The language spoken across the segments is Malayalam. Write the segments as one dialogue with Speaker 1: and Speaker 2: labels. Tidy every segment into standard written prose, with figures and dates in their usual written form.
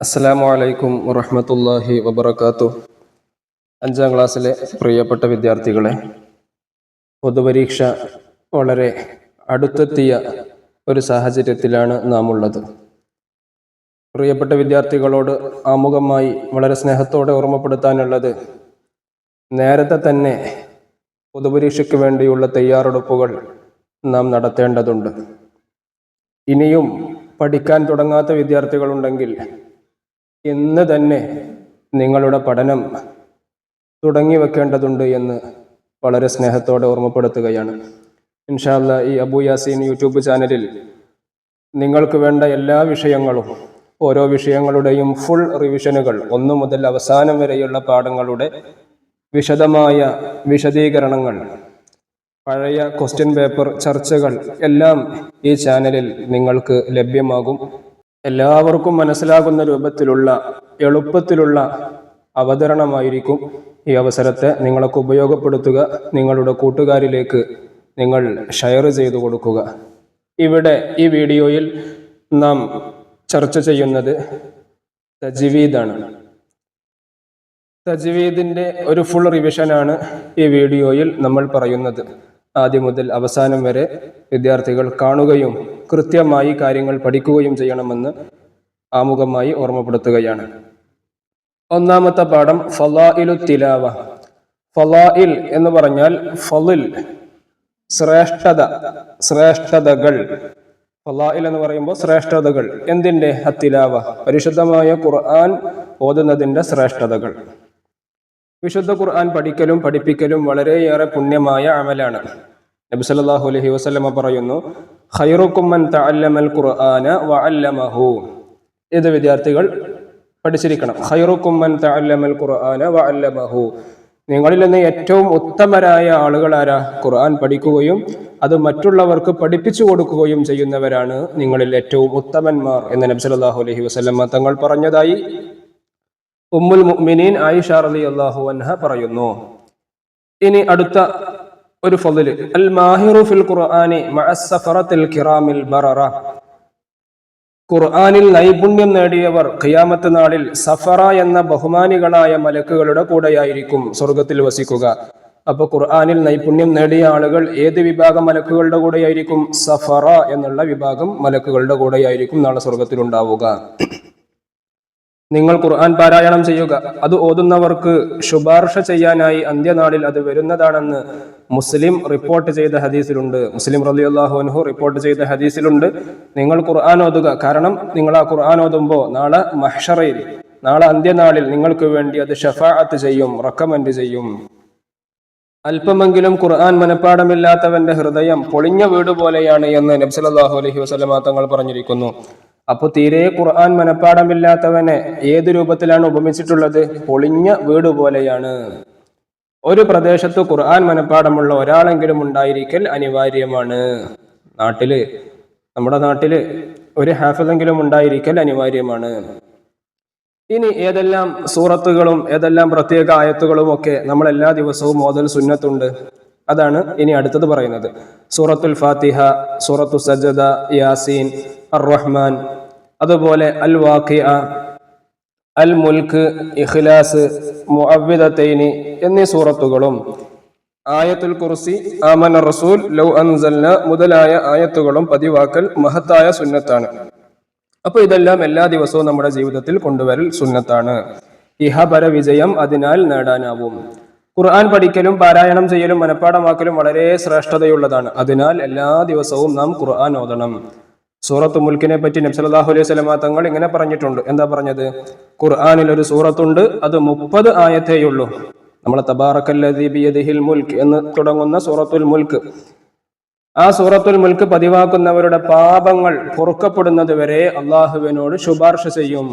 Speaker 1: അസ്സലാമു അലൈക്കും വറഹ്മത്തുള്ളാഹി വബറകാതുഹു. 5ാം ക്ലാസ്സിലെ പ്രിയപ്പെട്ട വിദ്യാർത്ഥികളെ, പൊതുപരീക്ഷ വളരെ അടുത്തെത്തിയ ഒരു സാഹചര്യത്തിലാണ് നാം ഉള്ളത്. പ്രിയപ്പെട്ട വിദ്യാർത്ഥികളോട് ആമുഖമായി വളരെ സ്നേഹത്തോടെ ഓർമ്മപ്പെടുത്താനുള്ളത്, നേരത്തെ തന്നെ പൊതുപരീക്ഷയ്ക്ക് വേണ്ടിയുള്ള തയ്യാറെടുപ്പുകൾ നാം നടത്തേണ്ടതുണ്ട്. ഇനിയും പഠിക്കാൻ തുടങ്ങാത്ത വിദ്യാർത്ഥികളുണ്ടെങ്കിൽ ഇന്ന് തന്നെ നിങ്ങളുടെ പഠനം തുടങ്ങി വെക്കേണ്ടതുണ്ട് എന്ന് വളരെ സ്നേഹത്തോടെ ഓർമ്മപ്പെടുത്തുകയാണ്. ഇൻഷാ അല്ലാഹ് ഈ അബു യാസീൻ യൂട്യൂബ് ചാനലിൽ നിങ്ങൾക്ക് വേണ്ട എല്ലാ വിഷയങ്ങളും, ഓരോ വിഷയങ്ങളുടെയും ഫുൾ റിവിഷനുകൾ, 1 മുതൽ അവസാനം വരെയുള്ള പാഠങ്ങളുടെ വിശദമായ വിശദീകരണങ്ങൾ, പഴയ ക്വസ്റ്റ്യൻ പേപ്പർ ചർച്ചകൾ എല്ലാം ഈ ചാനലിൽ നിങ്ങൾക്ക് ലഭ്യമാകും. എല്ലാവർക്കും മനസ്സിലാകുന്ന രൂപത്തിലുള്ള എളുപ്പത്തിലുള്ള അവതരണമായിരിക്കും. ഈ അവസരത്തെ നിങ്ങൾക്ക് ഉപയോഗപ്പെടുത്തുക. നിങ്ങളുടെ കൂട്ടുകാരിലേക്ക് നിങ്ങൾ ഷെയർ ചെയ്തു കൊടുക്കുക. ഇവിടെ ഈ വീഡിയോയിൽ നാം ചർച്ച ചെയ്യുന്നത് തജ്വീദാണ്. തജ്വീദിൻ്റെ ഒരു ഫുൾ റിവിഷനാണ് ഈ വീഡിയോയിൽ നമ്മൾ പറയുന്നത്. ആദ്യം മുതൽ അവസാനം വരെ വിദ്യാർത്ഥികൾ കാണുകയും കൃത്യമായി കാര്യങ്ങൾ പഠിക്കുകയും ചെയ്യണമെന്ന് ആമുഖമായി ഓർമ്മപ്പെടുത്തുകയാണ്. ഒന്നാമത്തെ പാഠം ഫളാഇലു തിലാവ. ഫളാഇൽ എന്ന് പറഞ്ഞാൽ ഫളിൽ, ശ്രേഷ്ഠതകൾ. ഫളാഇൽ എന്ന് പറയുമ്പോൾ ശ്രേഷ്ഠതകൾ. എന്തിൻ്റെ? അത്തിലാവ, പരിശുദ്ധമായ ഖുർആൻ ഓതുന്നതിൻ്റെ ശ്രേഷ്ഠതകൾ. വിശുദ്ധ ഖുർആൻ പഠിക്കലും പഠിപ്പിക്കലും വളരെയേറെ പുണ്യമായ അമലാണ്. നബി സല്ലല്ലാഹു അലൈഹി വസല്ലമ പറയുന്നു, ഖൈറുക്കും മൻ തഅല്ലമൽ ഖുർആന വഅല്ലമഹു. ഇത് വിദ്യാർത്ഥികൾ പഠിച്ചിരിക്കണം. ഖൈറുക്കും മൻ തഅല്ലമൽ ഖുർആന വഅല്ലമഹു. നിങ്ങളിൽ നിന്ന് ഏറ്റവും ഉത്തമരായ ആളുകൾ ആരാ? ഖുർആൻ പഠിക്കുകയും അത് മറ്റുള്ളവർക്ക് പഠിപ്പിച്ചു കൊടുക്കുകയും ചെയ്യുന്നവരാണ് നിങ്ങളിൽ ഏറ്റവും ഉത്തമന്മാർ എന്ന് നബി സല്ലല്ലാഹു അലൈഹി വസല്ലമ തങ്ങൾ പറഞ്ഞതായി ഉമ്മുൽ മുഅ്മിനീൻ ആയിഷ റളിയല്ലാഹു അൻഹ പറയുന്നു. ഇനി അടുത്ത ഒരു ഫളല്, അൽ മാഹിറു ഫിൽ ഖുർആനി മഅസ് സഫറത്തിൽ കിറാമിൽ ബററ. ഖുർആനിൽ നൈപുണ്യം നേടിയവർ ഖിയാമത്ത് നാളിൽ സഫറ എന്ന ബഹുമാനികളായ മലക്കുകളുടെ കൂടെയായിരിക്കും സ്വർഗത്തിൽ വസിക്കുക. അപ്പൊ ഖുർആനിൽ നൈപുണ്യം നേടിയ ആളുകൾ ഏത് വിഭാഗം മലക്കുകളുടെ കൂടെയായിരിക്കും? സഫറ എന്നുള്ള വിഭാഗം മലക്കുകളുടെ കൂടെയായിരിക്കും നാളെ സ്വർഗത്തിൽ ഉണ്ടാവുക. നിങ്ങൾ ഖുർആൻ പാരായണം ചെയ്യുക. അത് ഓതുന്നവർക്ക് ശുപാർശ ചെയ്യാനായി അന്ത്യനാളിൽ അത് വരുന്നതാണെന്ന് മുസ്ലിം റിപ്പോർട്ട് ചെയ്ത ഹദീസിലുണ്ട്. മുസ്ലിം റളിയല്ലാഹു അൻഹു റിപ്പോർട്ട് ചെയ്ത ഹദീസിലുണ്ട്, നിങ്ങൾ ഖുർആൻ ഓതുക. കാരണം നിങ്ങൾ ആ ഖുർആൻ ഓതുമ്പോൾ നാളെ മഹ്ശറയിൽ, നാളെ അന്ത്യനാളിൽ നിങ്ങൾക്ക് വേണ്ടി അത് ഷഫാഅത്ത് ചെയ്യും, റെക്കമെൻഡ് ചെയ്യും. അല്പമെങ്കിലും ഖുർആൻ മനഃപ്പാഠമില്ലാത്തവന്റെ ഹൃദയം പൊളിഞ്ഞ വീട് പോലെയാണ് എന്ന് നബി സല്ലല്ലാഹു അലൈഹി വസല്ലമ തങ്ങൾ പറഞ്ഞിരിക്കുന്നു. അപ്പൊ തീരെ ഖുർആൻ മനഃപ്പാഠമില്ലാത്തവനെ ഏത് രൂപത്തിലാണ് ഉപമിച്ചിട്ടുള്ളത്? പൊളിഞ്ഞ വീട് പോലെയാണ്. ഒരു പ്രദേശത്ത് ഖുർആൻ മനഃപ്പാഠമുള്ള ഒരാളെങ്കിലും ഉണ്ടായിരിക്കൽ അനിവാര്യമാണ്. നമ്മുടെ നാട്ടില് ഒരു ഹാഫിളെങ്കിലും ഉണ്ടായിരിക്കൽ അനിവാര്യമാണ്. ഇനി ഏതെല്ലാം സൂറത്തുകളും ഏതെല്ലാം പ്രത്യേക ആയത്തുകളും ഒക്കെ നമ്മൾ എല്ലാ ദിവസവും ഓതൽ സുന്നത്തുണ്ട്. അതാണ് ഇനി അടുത്തത് പറയുന്നത്. സൂറത്തുൽ ഫാത്തിഹ, സൂറത്തു സജ്ദ, യാസീൻ, അർ-റഹ്മാൻ, അതുപോലെ അൽ വാഖിഅ, അൽ മുൽക്ക്, ഇഖ്ലാസ്, മുഅവ്വിദതൈനി എന്നീ സൂറത്തുകളും ആയത്തുൽ കുർസി, ആമന റസൂൽ, ലൗ അൻസൽന മുതലായ ആയത്തുകളും പതിവാക്കൽ മഹത്തായ സുന്നത്താണ്. അപ്പൊ ഇതെല്ലാം എല്ലാ ദിവസവും നമ്മുടെ ജീവിതത്തിൽ കൊണ്ടുവരൽ സുന്നത്താണ്. ഇഹപര വിജയം അതിനാൽ നേടാനാവും. ഖുർആൻ പഠിക്കലും പാരായണം ചെയ്യലും മനഃപ്പാഠമാക്കലും വളരെ ശ്രേഷ്ഠതയുള്ളതാണ്. അതിനാൽ എല്ലാ ദിവസവും നാം ഖുർആൻ ഓതണം. സൂറത്ത് മുൽക്കിനെ പറ്റി നബി സല്ലല്ലാഹു അലൈഹി വസല്ലമ തങ്ങൾ ഇങ്ങനെ പറഞ്ഞിട്ടുണ്ട്. എന്താ പറഞ്ഞത്? ഖുർആനിൽ ഒരു സൂറത്തുണ്ട്, അത് 30 ആയത്തേയുള്ളൂ. നമ്മളെ തബാറക്കല്ലദീ ബിയദിഹിൽ മുൽക്ക് എന്ന് തുടങ്ങുന്ന സൂറത്തുൽ മുൽക്ക്, ആ സൂറത്തുൽ മുൽക്ക് പതിവാക്കുന്നവരുടെ പാപങ്ങൾ പൊറുക്കപ്പെടുന്നത് വരെ അള്ളാഹുവിനോട് ശുപാർശ ചെയ്യും.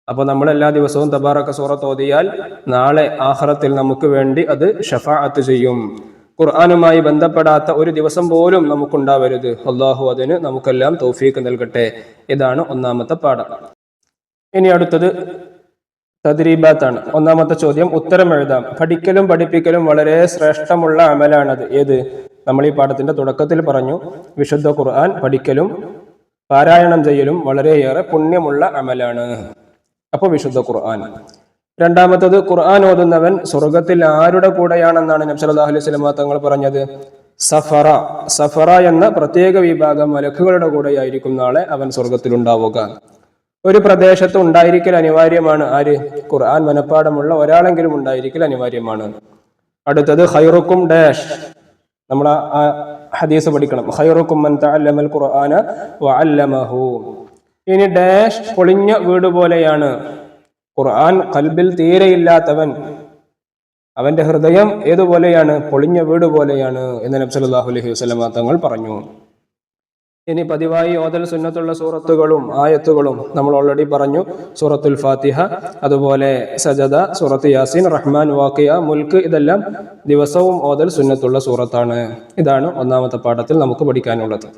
Speaker 1: അപ്പൊ നമ്മൾ എല്ലാ ദിവസവും തബാറക്ക സൂറത്ത് ഓതിയാൽ നാളെ ആഖിറത്തിൽ നമുക്ക് വേണ്ടി അത് ഷഫാഅത്ത് ചെയ്യും. ഖുർആനുമായി ബന്ധപ്പെടാത്ത ഒരു ദിവസം പോലും നമുക്കുണ്ടാവരുത്. അള്ളാഹു അതിന് നമുക്കെല്ലാം തൗഫീഖ് നൽകട്ടെ. ഇതാണ് ഒന്നാമത്തെ പാഠം. ഇനി അടുത്തത് തദ്രീബാത്താണ്. ഒന്നാമത്തെ ചോദ്യം ഉത്തരം എഴുതാം. പഠിക്കലും പഠിപ്പിക്കലും വളരെ ശ്രേഷ്ഠമുള്ള അമലാണത്. ഏത്? നമ്മൾ ഈ പാഠത്തിന്റെ തുടക്കത്തിൽ പറഞ്ഞു, വിശുദ്ധ ഖുർആൻ പഠിക്കലും പാരായണം ചെയ്യലും വളരെയേറെ പുണ്യമുള്ള അമലാണ്. അപ്പോൾ വിശുദ്ധ ഖുർആൻ. രണ്ടാമത്തത്, ഖുർആൻ ഓതുന്നവൻ സ്വർഗത്തിൽ ആരുടെ കൂടെയാണെന്നാണ് നബി സല്ലല്ലാഹു അലൈഹി വസല്ലം തങ്ങൾ പറഞ്ഞത്? സഫറ എന്ന പ്രത്യേക വിഭാഗം മലക്കുകളുടെ കൂടെയായിരിക്കും നാളെ അവൻ സ്വർഗത്തിൽ ഉണ്ടാവുക. ഒരു പ്രദേശത്ത് ഉണ്ടായിരിക്കൽ അനിവാര്യമാണ്. ആര്? ഖുർആൻ മനപ്പാടമുള്ള ഒരാളെങ്കിലും ഉണ്ടായിരിക്കൽ അനിവാര്യമാണ്. അടുത്തത്, ഖൈറുക്കും ഡാഷ്. നമ്മൾ ആ ഹദീസ് പഠിക്കണം. ഖൈറുക്കും മൻ തഅല്ലമൽ ഖുർആന വഅല്ലമഹു. ഇനി ഡാഷ് പൊളിഞ്ഞ വീട് പോലെയാണ്. ഖുർആൻ ഖൽബിൽ തീരെയില്ലാത്തവൻ, അവന്റെ ഹൃദയം ഏതുപോലെയാണ്? പൊളിഞ്ഞ വീട് പോലെയാണ് എന്ന് നബി സല്ലല്ലാഹു അലൈഹി വസല്ലം തങ്ങൾ പറഞ്ഞു. ഇനി പതിവായി ഓതൽ സുന്നത്തുള്ള സൂറത്തുകളും ആയത്തുകളും നമ്മൾ ഓൾറെഡി പറഞ്ഞു. സൂറത്തുൽ ഫാത്തിഹ, അതുപോലെ സജദ, സൂറത്ത് യാസീൻ, റഹ്മാൻ, വാഖിയ, മുൽക്ക്, ഇതെല്ലാം ദിവസവും ഓതൽ സുന്നത്തുള്ള സൂറത്താണ്. ഇതാണ് ഒന്നാമത്തെ പാഠത്തിൽ നമുക്ക് പഠിക്കാനുള്ളത്.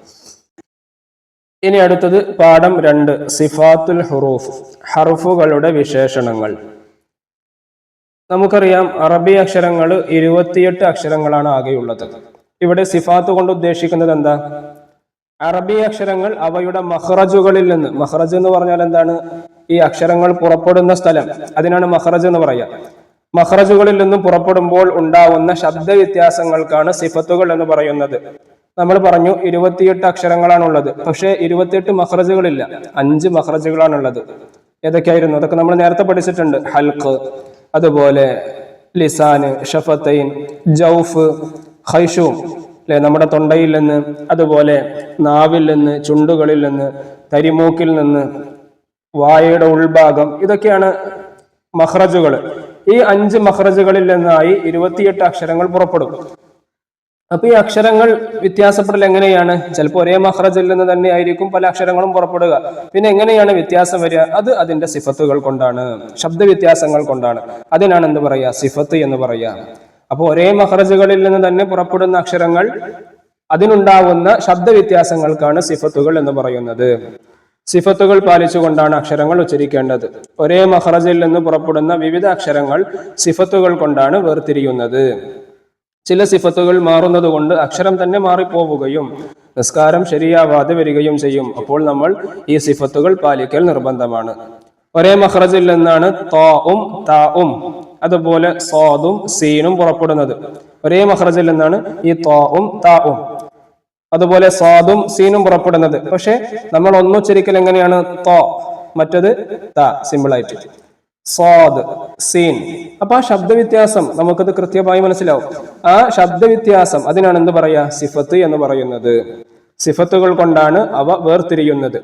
Speaker 1: ഇനി അടുത്തത് പാഠം 2, സിഫാത്തുൽ ഹുറൂഫ്, ഹർഫുകളുടെ വിശേഷണങ്ങൾ. നമുക്കറിയാം അറബി അക്ഷരങ്ങൾ 28 അക്ഷരങ്ങളാണ് ആകെയുള്ളത്. ഇവിടെ സിഫാത്ത് കൊണ്ട് ഉദ്ദേശിക്കുന്നത് എന്താ? അറബി അക്ഷരങ്ങൾ അവയുടെ മഖ്റജുകളിൽ നിന്ന്, മഖ്റജ് എന്ന് പറഞ്ഞാൽ എന്താണ്? ഈ അക്ഷരങ്ങൾ പുറപ്പെടുന്ന സ്ഥലം, അതിനാണ് മഖ്റജ് എന്ന് പറയാം. മഖ്റജുകളിൽ നിന്നും പുറപ്പെടുമ്പോൾ ഉണ്ടാവുന്ന ശബ്ദ വ്യത്യാസങ്ങൾക്കാണ് സിഫത്തുകൾ എന്ന് പറയുന്നത്. നമ്മൾ പറഞ്ഞു 28 അക്ഷരങ്ങളാണുള്ളത്. പക്ഷേ 28 മഖ്റജുകളില്ല, 5 മഖ്റജുകളാണുള്ളത്. ഏതൊക്കെയായിരുന്നു? അതൊക്കെ നമ്മൾ നേരത്തെ പഠിച്ചിട്ടുണ്ട്. ഹൽഖ്, അതുപോലെ ലിസാന്, ഷഫത്തൈൻ, ജൗഫ്, ഖൈഷൂം, അല്ലെ, നമ്മുടെ തൊണ്ടയിൽ നിന്ന്, അതുപോലെ നാവിൽ നിന്ന്, ചുണ്ടുകളിൽ നിന്ന്, തരിമൂക്കിൽ നിന്ന്, വായയുടെ ഉൾഭാഗം, ഇതൊക്കെയാണ് മഖ്റജുകൾ. ഈ 5 മഖ്റജുകളിൽ നിന്നായി 28 അക്ഷരങ്ങൾ പുറപ്പെടും. അപ്പൊ ഈ അക്ഷരങ്ങൾ വ്യത്യാസപ്പെടൽ എങ്ങനെയാണ്? ചിലപ്പോൾ ഒരേ മഖ്റജിൽ നിന്ന് തന്നെ ആയിരിക്കും പല അക്ഷരങ്ങളും പുറപ്പെടുക. പിന്നെ എങ്ങനെയാണ് വ്യത്യാസം വരിക? അത് അതിന്റെ സിഫത്തുകൾ കൊണ്ടാണ്, ശബ്ദ വ്യത്യാസങ്ങൾ കൊണ്ടാണ്. അതിനാണ് എന്ത് പറയാ? സിഫത്ത് എന്ന് പറയാ. അപ്പൊ ഒരേ മഖ്റജുകളിൽ നിന്ന് തന്നെ പുറപ്പെടുന്ന അക്ഷരങ്ങൾ, അതിനുണ്ടാവുന്ന ശബ്ദ വ്യത്യാസങ്ങൾക്കാണ് സിഫത്തുകൾ എന്ന് പറയുന്നത്. സിഫത്തുകൾ പാലിച്ചുകൊണ്ടാണ് അക്ഷരങ്ങൾ ഉച്ചരിക്കേണ്ടത്. ഒരേ മഖ്റജിൽ നിന്ന് പുറപ്പെടുന്ന വിവിധ അക്ഷരങ്ങൾ സിഫത്തുകൾ കൊണ്ടാണ് വേർതിരിയുന്നത്. ചില സിഫത്തുകൾ മാറുന്നത് കൊണ്ട് അക്ഷരം തന്നെ മാറിപ്പോവുകയും നിസ്കാരം ശരിയാവാതെ വരികയും ചെയ്യും. അപ്പോൾ നമ്മൾ ഈ സിഫത്തുകൾ പാലിക്കൽ നിർബന്ധമാണ്. ഒരേ മഖ്റജിൽ നിന്നാണ് താഉം താഉം, അതുപോലെ സ്വാദും സീനും പുറപ്പെടുന്നത്. ഒരേ മഖ്റജിൽ നിന്നാണ് ഈ താഉം താഉം, അതുപോലെ സ്വാദും സീനും പുറപ്പെടുന്നത്. പക്ഷെ നമ്മൾ ഒന്നുച്ചരിക്കൽ എങ്ങനെയാണ്? ത, മറ്റത് ത, സിമ്പിളായിട്ട്. സ്വാദ്, സീൻ. അപ്പൊ ആ ശബ്ദവ്യത്യാസം നമുക്കത് കൃത്യമായി മനസ്സിലാവും. ആ ശബ്ദവ്യത്യാസം, അതിനാണ് എന്ത് പറയാ? സിഫത്ത് എന്ന് പറയുന്നത്. സിഫത്തുകൾ കൊണ്ടാണ് അവ വേർതിരിയുന്നത്.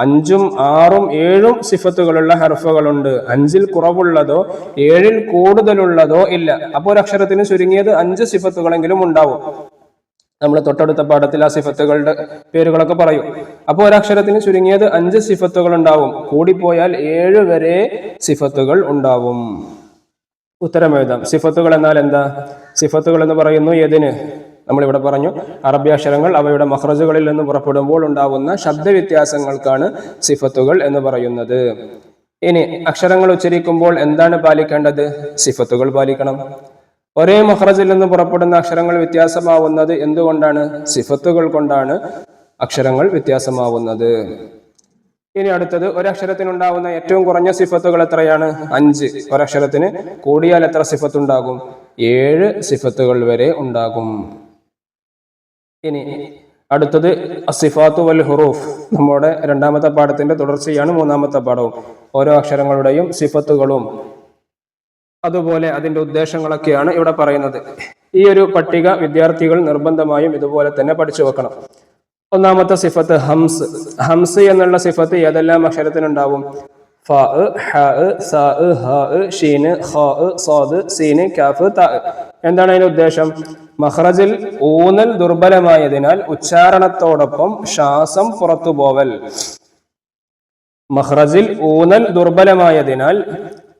Speaker 1: 5ഉം 6ഉം 7ഉം സിഫത്തുകളുള്ള ഹർഫുകളുണ്ട്. 5ൽ കുറവുള്ളതോ 7ൽ കൂടുതലുള്ളതോ ഇല്ല. അപ്പോൾ ഒരു അക്ഷരത്തിന് ചുരുങ്ങിയത് 5 സിഫത്തുകളെങ്കിലും ഉണ്ടാവും. നമ്മൾ തൊട്ടടുത്ത പാഠത്തിൽ ആ സിഫത്തുകളുടെ പേരുകളൊക്കെ പറയും. അപ്പോൾ ഒരക്ഷരത്തിന് ചുരുങ്ങിയത് 5 സിഫത്തുകൾ ഉണ്ടാവും. കൂടിപ്പോയാൽ 7 വരെ സിഫത്തുകൾ ഉണ്ടാവും. ഉത്തരം എഴുതാം. സിഫത്തുകൾ എന്നാൽ എന്താ? സിഫത്തുകൾ എന്ന് പറയുന്നു ഏതിന്? നമ്മളിവിടെ പറഞ്ഞു അറബി അക്ഷരങ്ങൾ അവയുടെ മഖ്റജുകളിൽ നിന്ന് പുറപ്പെടുമ്പോൾ ഉണ്ടാവുന്ന ശബ്ദ വ്യത്യാസങ്ങൾക്കാണ് സിഫത്തുകൾ എന്ന് പറയുന്നത്. ഇനി അക്ഷരങ്ങൾ ഉച്ചരിക്കുമ്പോൾ എന്താണ് പാലിക്കേണ്ടത്? സിഫത്തുകൾ പാലിക്കണം. ഒരേ മഖ്റജിൽ നിന്ന് പുറപ്പെടുന്ന അക്ഷരങ്ങൾ വ്യത്യാസമാവുന്നത് എന്തുകൊണ്ടാണ്? സിഫത്തുകൾ കൊണ്ടാണ് അക്ഷരങ്ങൾ വ്യത്യാസമാവുന്നത്. ഇനി അടുത്തത്, ഒരക്ഷരത്തിനുണ്ടാവുന്ന ഏറ്റവും കുറഞ്ഞ സിഫത്തുകൾ എത്രയാണ്? 5. ഒരക്ഷരത്തിന് കൂടിയാൽ എത്ര സിഫത്ത് ഉണ്ടാകും? 7 സിഫത്തുകൾ വരെ ഉണ്ടാകും. ഇനി അടുത്തത് അസിഫാത്തു വൽ ഹുറൂഫ്. നമ്മുടെ 2ാമത്തെ പാഠത്തിന്റെ തുടർച്ചയാണ് 3ാമത്തെ പാഠവും. ഓരോ അക്ഷരങ്ങളുടെയും സിഫത്തുകളും അതുപോലെ അതിന്റെ ഉദ്ദേശങ്ങളൊക്കെയാണ് ഇവിടെ പറയുന്നത്. ഈ ഒരു പട്ടിക വിദ്യാർത്ഥികൾ നിർബന്ധമായും ഇതുപോലെ തന്നെ പഠിച്ചു വെക്കണം. 1ാമത്തെ സിഫത്ത് ഹംസ്. ഹംസ് എന്നുള്ള സിഫത്ത് ഏതെല്ലാം അക്ഷരത്തിനുണ്ടാവും? ഫ, ഹ, സ, ഹ, ഷീൻ, ഖ, സാദ്, സീൻ, കാഫ്, ത. എന്താണ് അതിന്റെ ഉദ്ദേശം? മഖ്റജിൽ ഊന്നൽ ദുർബലമായതിനാൽ ഉച്ചാരണത്തോടൊപ്പം ശ്വാസം പുറത്തുപോവൽ. മഖ്റജിൽ ഊന്നൽ ദുർബലമായതിനാൽ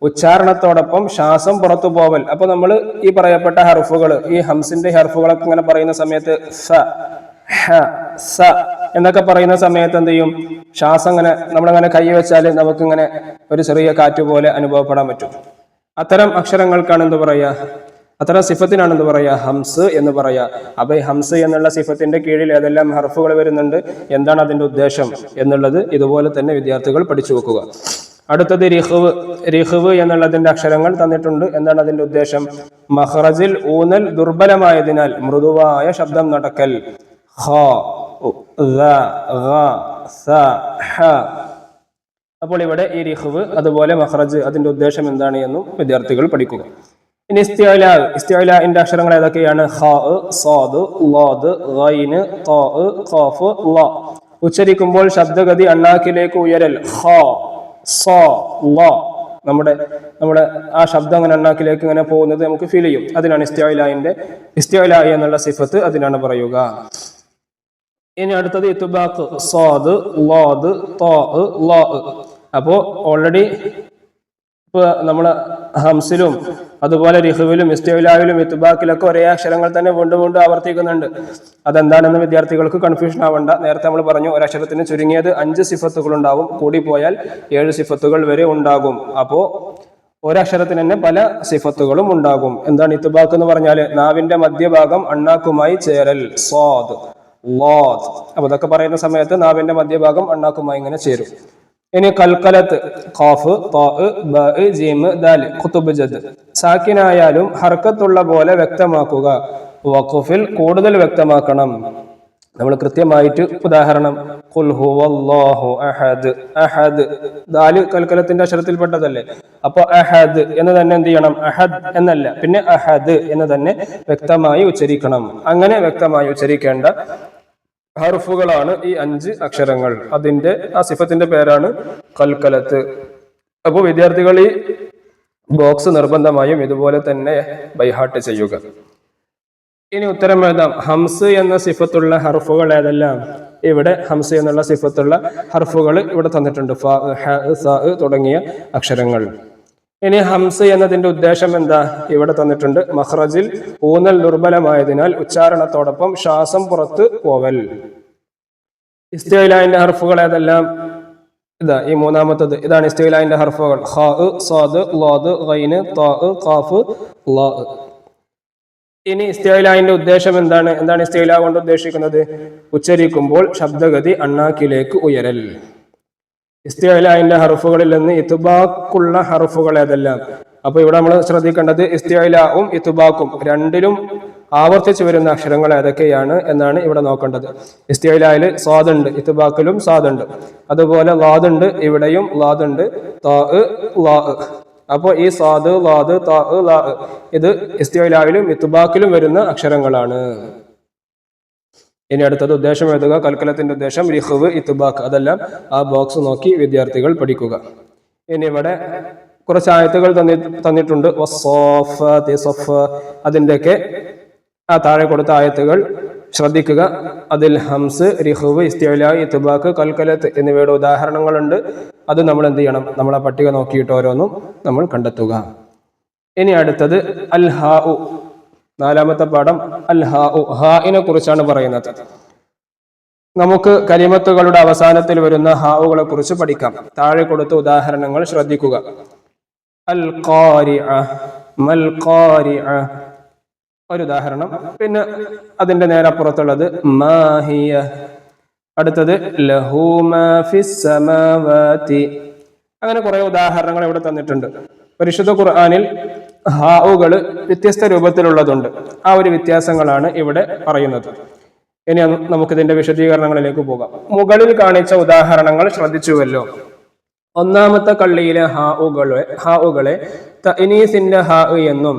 Speaker 1: ഉച്ചാരണത്തോടൊപ്പം ശ്വാസം പുറത്തുപോവൽ. അപ്പൊ നമ്മൾ ഈ പറയപ്പെട്ട ഹർഫുകൾ, ഈ ഹംസിന്റെ ഹർഫുകളൊക്കെ ഇങ്ങനെ പറയുന്ന സമയത്ത് ഫ, ഹ, സ എന്നൊക്കെ പറയുന്ന സമയത്ത് എന്ത് ചെയ്യും? ശ്വാസം ഇങ്ങനെ നമ്മളങ്ങനെ കൈ വെച്ചാൽ നമുക്കിങ്ങനെ ഒരു ചെറിയ കാറ്റ് പോലെ അനുഭവപ്പെടാൻ പറ്റും. അത്തരം അക്ഷരങ്ങൾക്കാണ് എന്ത് പറയാ? അത്തരം സിഫത്തിനാണ് എന്ത് പറയാ, ഹംസ് എന്ന് പറയാ. അപ്പൊ ഈ ഹംസ് എന്നുള്ള സിഫത്തിന്റെ കീഴിൽ ഏതെല്ലാം ഹർഫുകൾ വരുന്നുണ്ട്, എന്താണ് അതിന്റെ ഉദ്ദേശം എന്നുള്ളത് ഇതുപോലെ തന്നെ വിദ്യാർത്ഥികൾ പഠിച്ചു വെക്കുക. അടുത്തത് റിഹ്വ്. റിഹ്വ് എന്നുള്ളതിന്റെ അക്ഷരങ്ങൾ തന്നിട്ടുണ്ട്. എന്താണ് അതിന്റെ ഉദ്ദേശം? മഖ്റജിൽ ഊന്നൽ ദുർബലമായതിനാൽ മൃദുവായ ശബ്ദം നടക്കൽ. ഖ, ദ, ഗ, സ, ഹ. അപ്പോൾ ഇവിടെ ഈ റിഹ്വ് അതുപോലെ മഖ്റജ് അതിന്റെ ഉദ്ദേശം എന്താണ് എന്നും വിദ്യാർത്ഥികൾ പഠിക്കുക. ഇനി ഇസ്തിഅലാ. ഇസ്തിഅലാഇന്റെ അക്ഷരങ്ങൾ ഏതൊക്കെയാണ്? ഖാ, സാദ്, ളാദ്, ഗൈന്, താ, ഖാഫ്, ള. ഉച്ചരിക്കുമ്പോൾ ശബ്ദഗതി അണ്ണാക്കിലേക്ക് ഉയരൽ. ഖാ, സാ, ള. നമ്മുടെ ആ ശബ്ദം അങ്ങനെ അണ്ണാക്കിലേക്ക് ഇങ്ങനെ പോകുന്നത് നമുക്ക് ഫീൽ ചെയ്യും. അതിനാണ് ഇസ്തിഅലാ എന്നുള്ള സിഫത്ത് അതിനാണ് പറയുക. ഇനി അടുത്തത് ഇത്ബാഖ്. സാദ്, ളാദ്, താ, ള. അപ്പോ ഓൾറെഡി ഇപ്പൊ നമ്മള് ഹംസിലും അതുപോലെ റിഹ്വിലും ഇസ്തിഅലായിലും ഇത്ബാക്കിലൊക്കെ ഒരേ അക്ഷരങ്ങൾ തന്നെ വീണ്ടും വീണ്ടും ആവർത്തിക്കുന്നുണ്ട്. അതെന്താണെന്ന് വിദ്യാർത്ഥികൾക്ക് കൺഫ്യൂഷൻ ആവണ്ട. നേരത്തെ നമ്മൾ പറഞ്ഞു ഒരക്ഷരത്തിന് ചുരുങ്ങിയത് 5 സിഫത്തുകൾ ഉണ്ടാവും, കൂടി പോയാൽ 7 സിഫത്തുകൾ വരെ ഉണ്ടാകും. അപ്പോ ഒരക്ഷരത്തിന് തന്നെ പല സിഫത്തുകളും ഉണ്ടാകും. എന്താണ് ഇത്ബാക്ക് എന്ന് പറഞ്ഞാൽ? നാവിന്റെ മധ്യഭാഗം അണ്ണാക്കുമായി ചേരൽ. സാദ്, ളാദ്. അപ്പൊ ഇതൊക്കെ പറയുന്ന സമയത്ത് നാവിന്റെ മധ്യഭാഗം അണ്ണാക്കുമായി ഇങ്ങനെ ചേരും. ഇനി കൽക്കലത്ത്. ഖാഫ്, താ, ബാ, ജീം, ദാൽ, ഖുതുബ്, ജദ്. സാക്കിനായാലും ഹർക്കത്തുള്ള പോലെ വ്യക്തമാക്കുക. വഖഫിൽ കൂടുതൽ വ്യക്തമാക്കണം. നമ്മൾ കൃത്യമായിട്ട് ഉദാഹരണം ഖുൽ ഹുവല്ലാഹു അഹദ്. അഹദ് ദാല് കൽക്കലത്തിന്റെ അക്ഷരത്തിൽപ്പെട്ടതല്ലേ. അപ്പൊ അഹദ് എന്ന് തന്നെ എന്ത് ചെയ്യണം? അഹദ് എന്നല്ല, പിന്നെ അഹദ് എന്ന് തന്നെ വ്യക്തമായി ഉച്ചരിക്കണം. അങ്ങനെ വ്യക്തമായി ഉച്ചരിക്കേണ്ട ഹർഫുകളാണ് ഈ 5 അക്ഷരങ്ങൾ. അതിന്റെ ആ സിഫത്തിന്റെ പേരാണ് കൽക്കലത്ത്. അപ്പോൾ വിദ്യാർത്ഥികൾ ഈ ബോക്സ് നിർബന്ധമായും ഇതുപോലെ തന്നെ ബൈഹാർട്ട് ചെയ്യുക. ഇനി ഉത്തരം എഴുതാം. ഹംസ് എന്ന സിഫത്തുള്ള ഹർഫുകൾ ഏതെല്ലാം? ഇവിടെ ഹംസ് എന്നുള്ള സിഫത്തുള്ള ഹർഫുകൾ ഇവിടെ തന്നിട്ടുണ്ട്. ഫ, ഹ, സ തുടങ്ങിയ അക്ഷരങ്ങൾ. ഇനി ഹംസ് എന്നതിന്റെ ഉദ്ദേശം എന്താ? ഇവിടെ തന്നിട്ടുണ്ട്. മഖ്റജിൽ ഊന്നൽ ദുർബലമായതിനാൽ ഉച്ചാരണത്തോടൊപ്പം ശ്വാസം പുറത്ത് പോവൽ. ഇസ്തിഅലാഇന്റെ ഹർഫുകൾ ഏതെല്ലാം? ഇതാ ഈ മൂന്നാമത്തത്. ഇതാണ് ഇസ്തിഅലാഇന്റെ ഹർഫുകൾ. ഖാ, സാദ്, ളാദ്, ഗൈന്, താ, ഖാഫ്, ള. ഇനി ഇസ്തിഅലാഇന്റെ ഉദ്ദേശം എന്താണ്? എന്താണ് ഇസ്തിഅലാ കൊണ്ട് ഉദ്ദേശിക്കുന്നത്? ഉച്ചരിക്കുമ്പോൾ ശബ്ദഗതി അണ്ണാക്കിലേക്ക് ഉയരൽ. ഇസ്തിഅലാഇന്റെ ഹർഫുകളിൽ നിന്ന് ഇത്ബാഖുള്ള ഹർഫുകൾ ഏതെല്ലാം? അപ്പൊ ഇവിടെ നമ്മൾ ശ്രദ്ധിക്കേണ്ടത് ഇസ്തിഅലാഉം ഇത്ബാഖും രണ്ടിലും ആവർത്തിച്ചു വരുന്ന അക്ഷരങ്ങൾ ഏതൊക്കെയാണ് എന്നാണ് ഇവിടെ നോക്കേണ്ടത്. ഇസ്തിഅലായിൽ സാദ് ഉണ്ട്, ഇത്ബാഖിലും സാദ് ഉണ്ട്. അതുപോലെ ളാദ് ഉണ്ട്, ഇവിടെയും ളാദ് ഉണ്ട്. താ, ള. അപ്പോൾ ഈ സാദ്, ളാദ്, താ, ള ഇത് ഇസ്തിഅലായിലും ഇത്ബാഖിലും വരുന്ന അക്ഷരങ്ങളാണ്. ഇനി അടുത്തത് ഉദ്ദേശം എഴുതുക. കൽക്കലത്തിന്റെ ഉദ്ദേശം റിഹ്വ്, ഇത്ബാഖ്. അതെല്ലാം ആ ബോക്സ് നോക്കി വിദ്യാർത്ഥികൾ പഠിക്കുക. ഇനി ഇവിടെ കുറച്ച് ആയത്തുകൾ തന്നിട്ടുണ്ട്. അതിൻ്റെയൊക്കെ ആ താഴെ കൊടുത്ത ആയത്തുകൾ ശ്രദ്ധിക്കുക. അതിൽ ഹംസ്, റിഹ്വ്, ഇസ്തിഅലാ, ഇത്ബാഖ്, കൽക്കലത്ത് എന്നിവയുടെ ഉദാഹരണങ്ങളുണ്ട്. അത് നമ്മൾ എന്ത് ചെയ്യണം? നമ്മളെ പട്ടിക നോക്കിയിട്ട് ഓരോന്നും നമ്മൾ കണ്ടെത്തുക. ഇനി അടുത്തത് അൽ ഹാ ഉ. 4ാമത്തെ പാഠം അൽ ഹാ ഉ. ഹാഇനെ കുറിച്ചാണ് പറയുന്നത്. നമുക്ക് കലിമത്തുകളുടെ അവസാനത്തിൽ വരുന്ന ഹാവുകളെ കുറിച്ച് പഠിക്കാം. താഴെ കൊടുത്ത ഉദാഹരണങ്ങൾ ശ്രദ്ധിക്കുക. അൽ ഖാരിഅ, മൽ ഖാരിഅ ഒരു ഉദാഹരണം. പിന്നെ അതിന്റെ നേരപ്പുറത്തുള്ളത് മാഹിയ. അടുത്തത് ലഹു മാ ഫിസ് സമാവാതി. അങ്ങനെ കുറെ ഉദാഹരണങ്ങൾ ഇവിടെ തന്നിട്ടുണ്ട്. പരിശുദ്ധ ഖുർആനിൽ ഹാവുകൾ വ്യത്യസ്ത രൂപത്തിലുള്ളതുണ്ട്. ആ ഒരു വ്യത്യാസങ്ങളാണ് ഇവിടെ പറയുന്നത്. ഇനി നമുക്കിതിന്റെ വിശദീകരണങ്ങളിലേക്ക് പോകാം. മുകളിൽ കാണിച്ച ഉദാഹരണങ്ങൾ ശ്രദ്ധിച്ചുവല്ലോ. ഒന്നാമത്തെ കള്ളിയിലെ ഹാവുകളെ തഅനീസിന്റെ ഹാ എന്നും,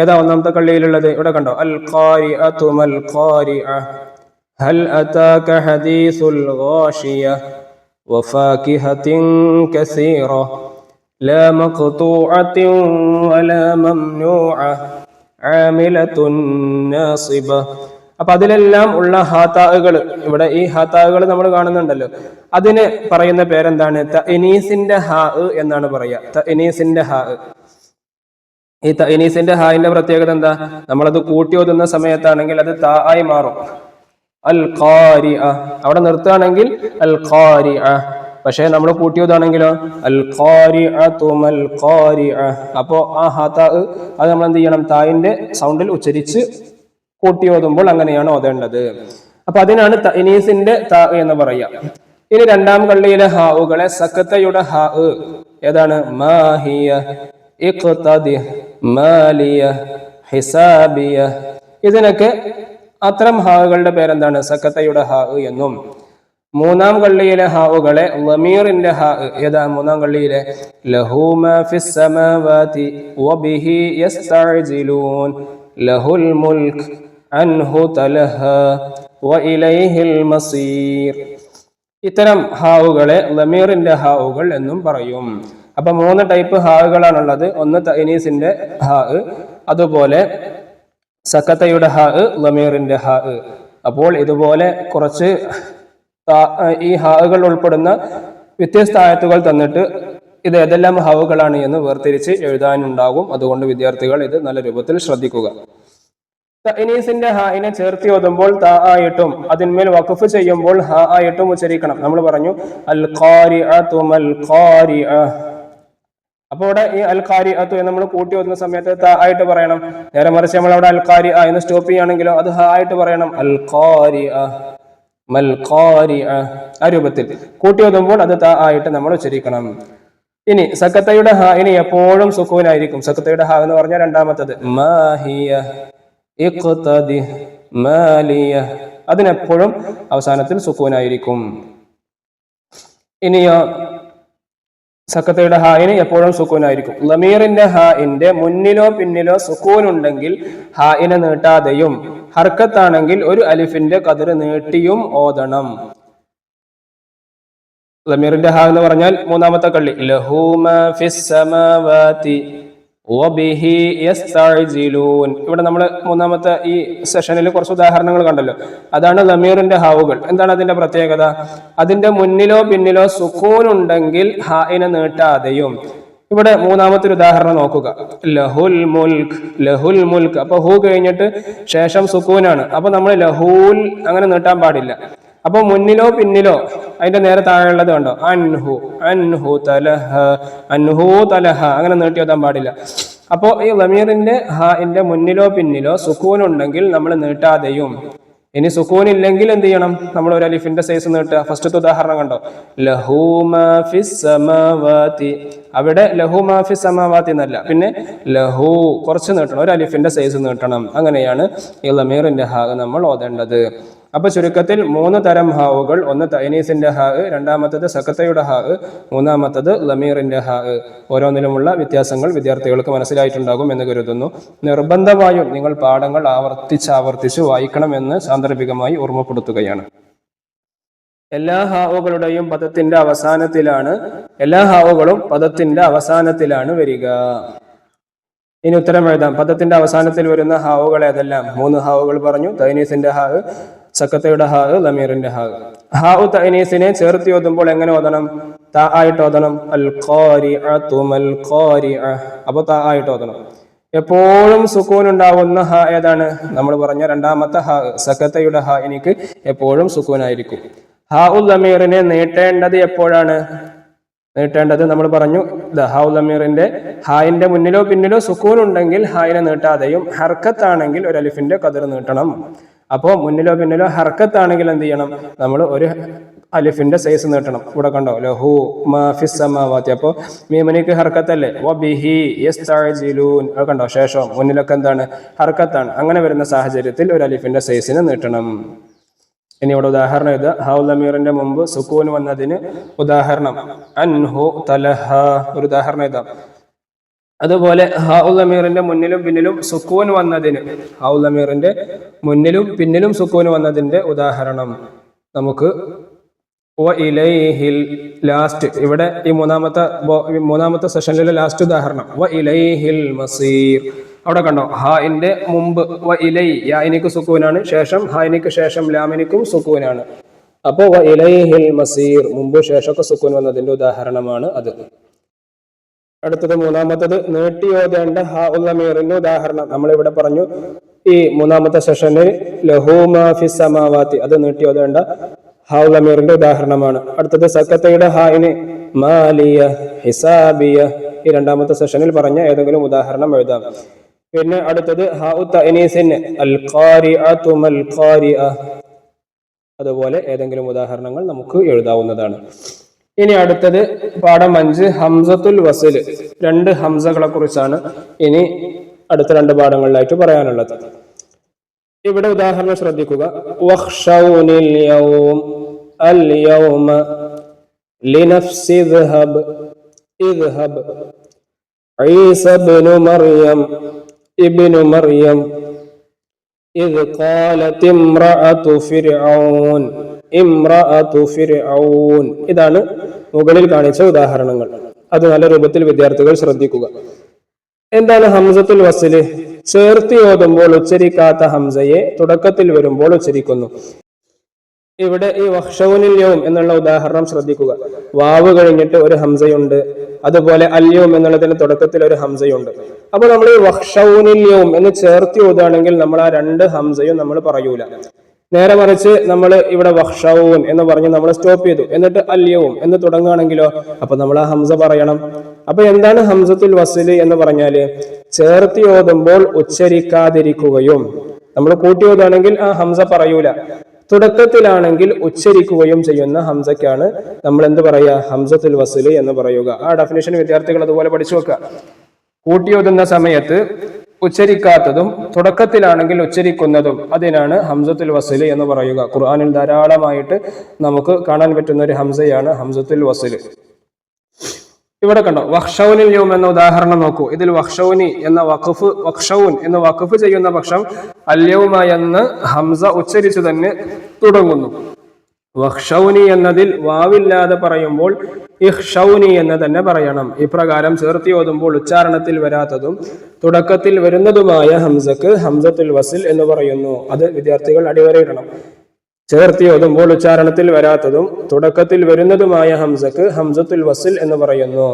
Speaker 1: ഏതാ ഒന്നാമത്തെ കള്ളിയിലുള്ളത്? ഇവിടെ കണ്ടോ, അൽ ഖാരിഅതു മൽ ഖാരിഅ, ഹൽ അതാക ഹദീസുൽ ഗാഷിയ, വഫാകിഹത്തിൻ കസീറ, ലാ മഖ്തൂഅത്തിൻ വലാ മംനൂഅ, ആമിലത്തുൻ നാസിബ. അപ്പൊ അതിലെല്ലാം ഉള്ള ഹാതാകൾ, ഇവിടെ ഈ ഹാതാകൾ നമ്മൾ കാണുന്നുണ്ടല്ലോ, അതിന് പറയുന്ന പേരെന്താണ്? തഅനീസിന്റെ ഹാ എന്നാണ് പറയുക. തഅനീസിന്റെ ഹാ. ഈ തഅനീസിന്റെ ഹായിന്റെ പ്രത്യേകത എന്താ? നമ്മളത് കൂട്ടി ഓതുന്ന സമയത്താണെങ്കിൽ അത് താ ആയി മാറും. അൽ ഖാരിഅ. അവിടെ നിർത്തുകയാണെങ്കിൽ അൽ ഖാരിഅ. പക്ഷെ നമ്മൾ കൂട്ടിയതാണെങ്കിലോ അൽ ഖാരിഅതു മൽ ഖാരിഅ. അപ്പോ ആ ഹ താ അത് നമ്മൾ എന്ത് ചെയ്യണം? തായിന്റെ സൗണ്ടിൽ ഉച്ചരിച്ച് കൂട്ടി ഓതുമ്പോൾ അങ്ങനെയാണ് ഓതേണ്ടത്. അപ്പൊ അതിനാണ് തഅനീസിന്റെ താ എന്ന് പറയാ. ഇനി രണ്ടാം കള്ളിയിലെ ഹാവുകളെ സക്കത്തയുടെ ഹാ ഏതാണ്? മാഹിയ, ഇഖ്തദി, മാലിയ, ഹിസാബിയ. ഇതിനൊക്കെ അത്തരം ഹാവുകളുടെ പേരെന്താണ്? സക്കത്തയുടെ ഹാ എന്നും. മൂന്നാം കള്ളിയിലെ ഹാവുകളെ ലമീറിന്റെ ഹാ ഏതാ? മൂന്നാം കള്ളിയിലെ ലഹു മാ ഫിസ് സമാവാതി വബിഹി യസ്തഅജിലൂൻ ലഹുൽ മുൽക് അൻഹു തലഹ വഇലൈഹിൽ മസീർ. ഇത്തരം ഹാവുകളെ ലമീറിന്റെ ഹാവുകൾ എന്നും പറയും. അപ്പൊ 3 ടൈപ്പ് ഹാവുകളാണുള്ളത്. ഒന്ന് തഅനീസിന്റെ ഹാ, അതുപോലെ സക്കത്തയുടെ ഹാ, ലമീറിന്റെ ഹാ. അപ്പോൾ ഇതുപോലെ കുറച്ച് ഈ ഹാവുകൾ ഉൾപ്പെടുന്ന വ്യത്യസ്ത ആയത്തുകൾ തന്നിട്ട് ഇത് ഏതെല്ലാം ഹാവുകളാണ് എന്ന് വേർതിരിച്ച് എഴുതാനുണ്ടാകും. അതുകൊണ്ട് വിദ്യാർത്ഥികൾ ഇത് നല്ല രൂപത്തിൽ ശ്രദ്ധിക്കുക. തഅനീസിന്റെ ഹായിനെ ചേർത്തി ഓതുമ്പോൾ താ ആയിട്ടും അതിന്മേൽ വഖഫ് ചെയ്യുമ്പോൾ ഹാ ആയിട്ടും ഉച്ചരിക്കണം. നമ്മൾ പറഞ്ഞു അൽ ഖാരിഅതു മൽ ഖാരിഅ. അപ്പോൾ ഇവിടെ ഈ അൽ ഖാരിഅതു എന്ന് നമ്മൾ കൂട്ടി ഓതുന്ന സമയത്ത് താ ആയിട്ട് പറയണം. നേരെ മറിച്ച് നമ്മൾ അവിടെ അൽ ഖാരിഅ എന്ന് സ്റ്റോപ്പ് ചെയ്യുകയാണെങ്കിലോ അത് ഹാ ആയിട്ട് പറയണം. അൽ ഖാരിഅ മൽ ഖാരിഅ. ആ രൂപത്തിൽ കൂട്ടി ഓതുമ്പോൾ അത് താ ആയിട്ട് നമ്മൾ ഉച്ചരിക്കണം. ഇനി സക്കത്തയുടെ ഹാ ഇനി എപ്പോഴും സുക്കൂനായിരിക്കും. സക്കത്തയുടെ ഹാ എന്ന് പറഞ്ഞാൽ രണ്ടാമത്തത് മാഹിയ, ഇഖ്തദി, മാലിയ. അതിനെപ്പോഴും അവസാനത്തിൽ സുക്കൂനായിരിക്കും. ഇനിയോ സക്കത്തയുടെ ഹായിന് എപ്പോഴും സുക്കൂനായിരിക്കും. ലമീറിന്റെ ഹായിന്റെ മുന്നിലോ പിന്നിലോ സുക്കൂൻ ഉണ്ടെങ്കിൽ ഹായിനെ നീട്ടാതെയും ഹർക്കത്താണെങ്കിൽ ഒരു അലിഫിന്റെ കതിർ നീട്ടിയും ഓതണം. ലമീറിന്റെ ഹാ എന്ന് പറഞ്ഞാൽ മൂന്നാമത്തെ കള്ളി ലഹു മാ ഫിസ് സമാവാതി വബിഹി യസ്തഅജിലൂൻ. ഇവിടെ നമ്മൾ മൂന്നാമത്തെ ഈ സെഷനിൽ കുറച്ച് ഉദാഹരണങ്ങൾ കണ്ടല്ലോ. അതാണ് ലമീറിന്റെ ഹാവുകൾ. എന്താണ് അതിന്റെ പ്രത്യേകത? അതിന്റെ മുന്നിലോ പിന്നിലോ സുക്കൂൻ ഉണ്ടെങ്കിൽ ഹായിനെ നീട്ടാതെയും. ഇവിടെ മൂന്നാമത്തെ ഒരു ഉദാഹരണം നോക്കുക. ലഹുൽ മുൽക്ക്, ലഹുൽ മുൽക്ക്. അപ്പൊ ഹു കഴിഞ്ഞിട്ട് ശേഷം സുക്കൂനാണ്. അപ്പൊ നമ്മൾ ലഹൂൽ അങ്ങനെ നീട്ടാൻ പാടില്ല. അപ്പൊ മുന്നിലോ പിന്നിലോ അതിന്റെ നേരെ താഴെയുള്ളത് കണ്ടോ? അൻഹു, അൻഹു തലഹ, അൻഹു തലഹ. അങ്ങനെ നീട്ടി ഓതാൻ പാടില്ല. അപ്പോ ഈ ലമീറിന്റെ ഹാഇന്റെ മുന്നിലോ പിന്നിലോ സുക്കൂൻ ഉണ്ടെങ്കിൽ നമ്മൾ നീട്ടാതെയും. ഇനി സുക്കൂൻ ഇല്ലെങ്കിൽ എന്ത് ചെയ്യണം? നമ്മൾ ഒരു അലിഫിന്റെ സൈസ് നീട്ടുക. ഫസ്റ്റത്തെ ഉദാഹരണം കണ്ടോ? ലഹു മാ ഫിസ് സമാവാതി. അവിടെ ലഹു മാ ഫിസ് സമാവാതി എന്നല്ല, പിന്നെ ലഹു കുറച്ച് നീട്ടണം, ഒരു അലിഫിന്റെ സൈസ് നീട്ടണം. അങ്ങനെയാണ് ഈ ലമീറിന്റെ ഹാ നമ്മൾ ഓതേണ്ടത്. അപ്പൊ ചുരുക്കത്തിൽ 3 തരം ഹാവുകൾ. ഒന്ന് തഅനീസിന്റെ ഹാ, രണ്ടാമത്തത് സക്കത്തയുടെ ഹാ, മൂന്നാമത്തത് ലമീറിന്റെ ഹാ. ഓരോന്നിലുമുള്ള വ്യത്യാസങ്ങൾ വിദ്യാർത്ഥികൾക്ക് മനസ്സിലായിട്ടുണ്ടാകും എന്ന് കരുതുന്നു. നിർബന്ധമായും നിങ്ങൾ പാഠങ്ങൾ ആവർത്തിച്ച് വായിക്കണമെന്ന് സാന്ദർഭികമായി ഓർമ്മപ്പെടുത്തുകയാണ്. എല്ലാ ഹാവുകളുടെയും പദത്തിന്റെ അവസാനത്തിലാണ്, എല്ലാ ഹാവുകളും പദത്തിന്റെ അവസാനത്തിലാണ് വരിക. ഇനി ഉത്തരം എഴുതാം. പദത്തിന്റെ അവസാനത്തിൽ വരുന്ന ഹാവുകൾ ഏതെല്ലാം? 3 ഹാവുകൾ പറഞ്ഞു. തഅനീസിന്റെ ഹാ, സക്കത്തയുടെ ഹാ, ലമീറിന്റെ ഹാ. ഹാ തഅനീസിനെ ചേർത്തി ഓതുമ്പോൾ എങ്ങനെ ഓതണം? താ ആയിട്ട് ഓതണം. അൽ ഖാരിഅതു മൽ ഖാരിഅ. അപ്പൊ താ ആയിട്ട് ഓതണം. എപ്പോഴും സുക്കൂൻ ഉണ്ടാവുന്ന ഹാ ഏതാണ്? നമ്മൾ പറഞ്ഞ രണ്ടാമത്തെ ഹാ, സക്കത്തയുടെ ഹാ. എനിക്ക് എപ്പോഴും സുക്കൂനായിരിക്കും. ഹാ ഉൽ ലമീറിനെ നീട്ടേണ്ടത് എപ്പോഴാണ്? നീട്ടേണ്ടത് നമ്മൾ പറഞ്ഞു ഹാ ഉൽ ലമീറിന്റെ ഹായിന്റെ മുന്നിലോ പിന്നിലോ സുക്കൂൻ ഉണ്ടെങ്കിൽ ഹായിനെ നീട്ടാതെയും, ഹർക്കത്താണെങ്കിൽ ഒരു അലിഫിന്റെ കതിർ നീട്ടണം. അപ്പോ മുന്നിലോ പിന്നിലോ ഹർക്കത്താണെങ്കിൽ എന്ത് ചെയ്യണം? നമ്മൾ ഒരു അലിഫിന്റെ സൈസ് നീട്ടണം. ഇവിടെ കണ്ടോ? ലഹു മാ ഫിസ് സമാവാതി. അപ്പോ മീമനിക്ക് ഹർക്കത്തല്ലേ? വബിഹി യസ്തഅജിലൂൻ. അത് കണ്ടോ? ശേഷം മുന്നിലൊക്കെ എന്താണ്? ഹർക്കത്താണ്. അങ്ങനെ വരുന്ന സാഹചര്യത്തിൽ ഒരു അലിഫിന്റെ സൈസിനെ നീട്ടണം. ഇനി ഇവിടെ ഉദാഹരണം ഇത് ഹാ ഉൽ ലമീറിന്റെ മുമ്പ് സുക്കൂൻ വന്നതിന് ഉദാഹരണം അൻഹു തലഹ. ഒരു ഉദാഹരണം ഇതാ. അതുപോലെ ഹാ ഉൽ ലമീറിന്റെ മുന്നിലും പിന്നിലും സുക്കൂൻ വന്നതിന്, ഹാ ഉൽ ലമീറിന്റെ മുന്നിലും പിന്നിലും സുക്കൂൻ വന്നതിന്റെ ഉദാഹരണം നമുക്ക് വഇലൈഹിൽ. ലാസ്റ്റ് ഇവിടെ ഈ മൂന്നാമത്തെ സെഷനിലെ ലാസ്റ്റ് ഉദാഹരണം വഇലൈഹിൽ മസീർ. അവിടെ കണ്ടോ? ഹാഇന്റെ മുമ്പ് വഇലൈ, യാഇനിക്ക് സുക്കൂനാണ്. ശേഷം ഹാഇനിക്ക് ശേഷം ലാമിനിക്കും സുക്കൂനാണ്. അപ്പോ വഇലൈഹിൽ മസീർ, മുമ്പ് ശേഷമൊക്കെ സുക്കൂൻ വന്നതിന്റെ ഉദാഹരണമാണ് അത്. അടുത്തത് മൂന്നാമത്തത് നീട്ടി ഓതേണ്ട ഹാ ഉൽ ലമീറിന്റെ ഉദാഹരണം നമ്മൾ ഇവിടെ പറഞ്ഞു. ഈ മൂന്നാമത്തെ സെഷനിൽ ലഹു മാ ഫിസ് സമാവാതി അത് നീട്ടി ഓതേണ്ട ഹാ ലമീറിന്റെ ഉദാഹരണമാണ്. അടുത്തത് സക്കത്തയുടെ ഹായിന് മാലിയ, ഹിസാബിയ. ഈ രണ്ടാമത്തെ സെഷനിൽ പറഞ്ഞ ഏതെങ്കിലും ഉദാഹരണം എഴുതാം. പിന്നെ അടുത്തത് ഹാഉ തഅനീസിന് അൽ ഖാരിഅതു മൽ ഖാരിഅ. അതുപോലെ ഏതെങ്കിലും ഉദാഹരണങ്ങൾ നമുക്ക് എഴുതാവുന്നതാണ്. ഇനി അടുത്തത് പാഠം 5 ഹംസത്തുൽ വസ്ൽ. 2 ഹംസകളെ കുറിച്ചാണ് ഇനി അടുത്ത 2 പാഠങ്ങളിലായിട്ട് പറയാനുള്ളത്. ഇവിടെ ഉദാഹരണം ശ്രദ്ധിക്കുക. വഖ്ശൗനിൽ യൗം അൽ യൗമ ലിനഫ്സി ഇദ്ഹബ് ഇദ്ഹബ് ഈസ ഇബ്നു മറിയം ഇബ്നു മറിയം ഇദ് ഖാലത് ഇംറഅതു ഫിർഔൻ ഇംറഅതു ഫിർഔൻ. ഇതാണ് മുകളിൽ കാണിച്ച ഉദാഹരണങ്ങൾ. അത് നല്ല രൂപത്തിൽ വിദ്യാർത്ഥികൾ ശ്രദ്ധിക്കുക. എന്താണ് ഹംസത്തുൽ വസ്ൽ? ചേർത്തി ഓതുമ്പോൾ ഉച്ചരിക്കാത്ത ഹംസയെ തുടക്കത്തിൽ വരുമ്പോൾ ഉച്ചരിക്കുന്നു. ഇവിടെ ഈ വഖ്ശൗനിൽ യൗം എന്നുള്ള ഉദാഹരണം ശ്രദ്ധിക്കുക. വാവ് കഴിഞ്ഞിട്ട് ഒരു ഹംസയുണ്ട്, അതുപോലെ അൽ യൗം എന്നുള്ളതിന് തുടക്കത്തിൽ ഒരു ഹംസയുണ്ട്. അപ്പൊ നമ്മൾ ഈ വഖ്ശൗനിൽ യൗം എന്ന് ചേർത്തി ഓതുകയാണെങ്കിൽ നമ്മൾ ആ 2 ഹംസയും നമ്മൾ പറയൂല. നേരെ മറിച്ച് നമ്മൾ ഇവിടെ വഖ്ശൗൻ എന്ന് പറഞ്ഞ് നമ്മൾ സ്റ്റോപ്പ് ചെയ്തു, എന്നിട്ട് അൽ യൗം എന്ന് തുടങ്ങുകയാണെങ്കിലോ അപ്പൊ നമ്മൾ ആ ഹംസ പറയണം. അപ്പൊ എന്താണ് ഹംസത്തുൽ വസ്ൽ എന്ന് പറഞ്ഞാല് ചേർത്തി ഓതുമ്പോൾ ഉച്ചരിക്കാതിരിക്കുകയും, നമ്മൾ കൂട്ടി ഓതുകയാണെങ്കിൽ ആ ഹംസ പറയൂല, തുടക്കത്തിലാണെങ്കിൽ ഉച്ചരിക്കുകയും ചെയ്യുന്ന ഹംസക്കാണ് നമ്മൾ എന്ത് പറയുക? ഹംസത്തുൽ വസ്ൽ എന്ന് പറയുക. ആ ഡെഫിനിഷൻ വിദ്യാർത്ഥികൾ അതുപോലെ പഠിച്ചു വെക്കുക. കൂട്ടിയോതുന്ന സമയത്ത് ഉച്ചരിക്കാത്തതും തുടക്കത്തിലാണെങ്കിൽ ഉച്ചരിക്കുന്നതും അതിനാണ് ഹംസത്തുൽ വസ്ൽ എന്ന് പറയുക. ഖുർആനിൽ ധാരാളമായിട്ട് നമുക്ക് കാണാൻ പറ്റുന്ന ഒരു ഹംസയാണ് ഹംസത്തുൽ വസ്ൽ. ഇവിടെ കണ്ടോ, വഖ്ശൗനിൽ യൗം എന്ന ഉദാഹരണം നോക്കൂ. ഇതിൽ വഖ്ശൗനി എന്ന വഖ്ശൗൻ എന്ന് വഖഫ് ചെയ്യുന്ന പക്ഷം അല്യൗമ എന്ന് ഹംസ ഉച്ചരിച്ചു തന്നെ തുടങ്ങുന്നു. വഖ്ശൗനി എന്നതിൽ വാവില്ലാതെ പറയുമ്പോൾ ഇഖ്ശൗനി എന്ന് തന്നെ പറയണം. ഇപ്രകാരം ചേർത്തി ഓതുമ്പോൾ ഉച്ചാരണത്തിൽ വരാത്തതും തുടക്കത്തിൽ വരുന്നതുമായ ഹംസക്ക് ഹംസത്തുൽ വസ്ൽ എന്ന് പറയുന്നു. അത് വിദ്യാർത്ഥികൾ അടിവരയിടണം. ചേർത്തി ഓതുമ്പോൾ ഉച്ചാരണത്തിൽ വരാത്തതും തുടക്കത്തിൽ വരുന്നതുമായ ഹംസക്ക് ഹംസത്തുൽ വസ്ൽ എന്ന് പറയുന്നു.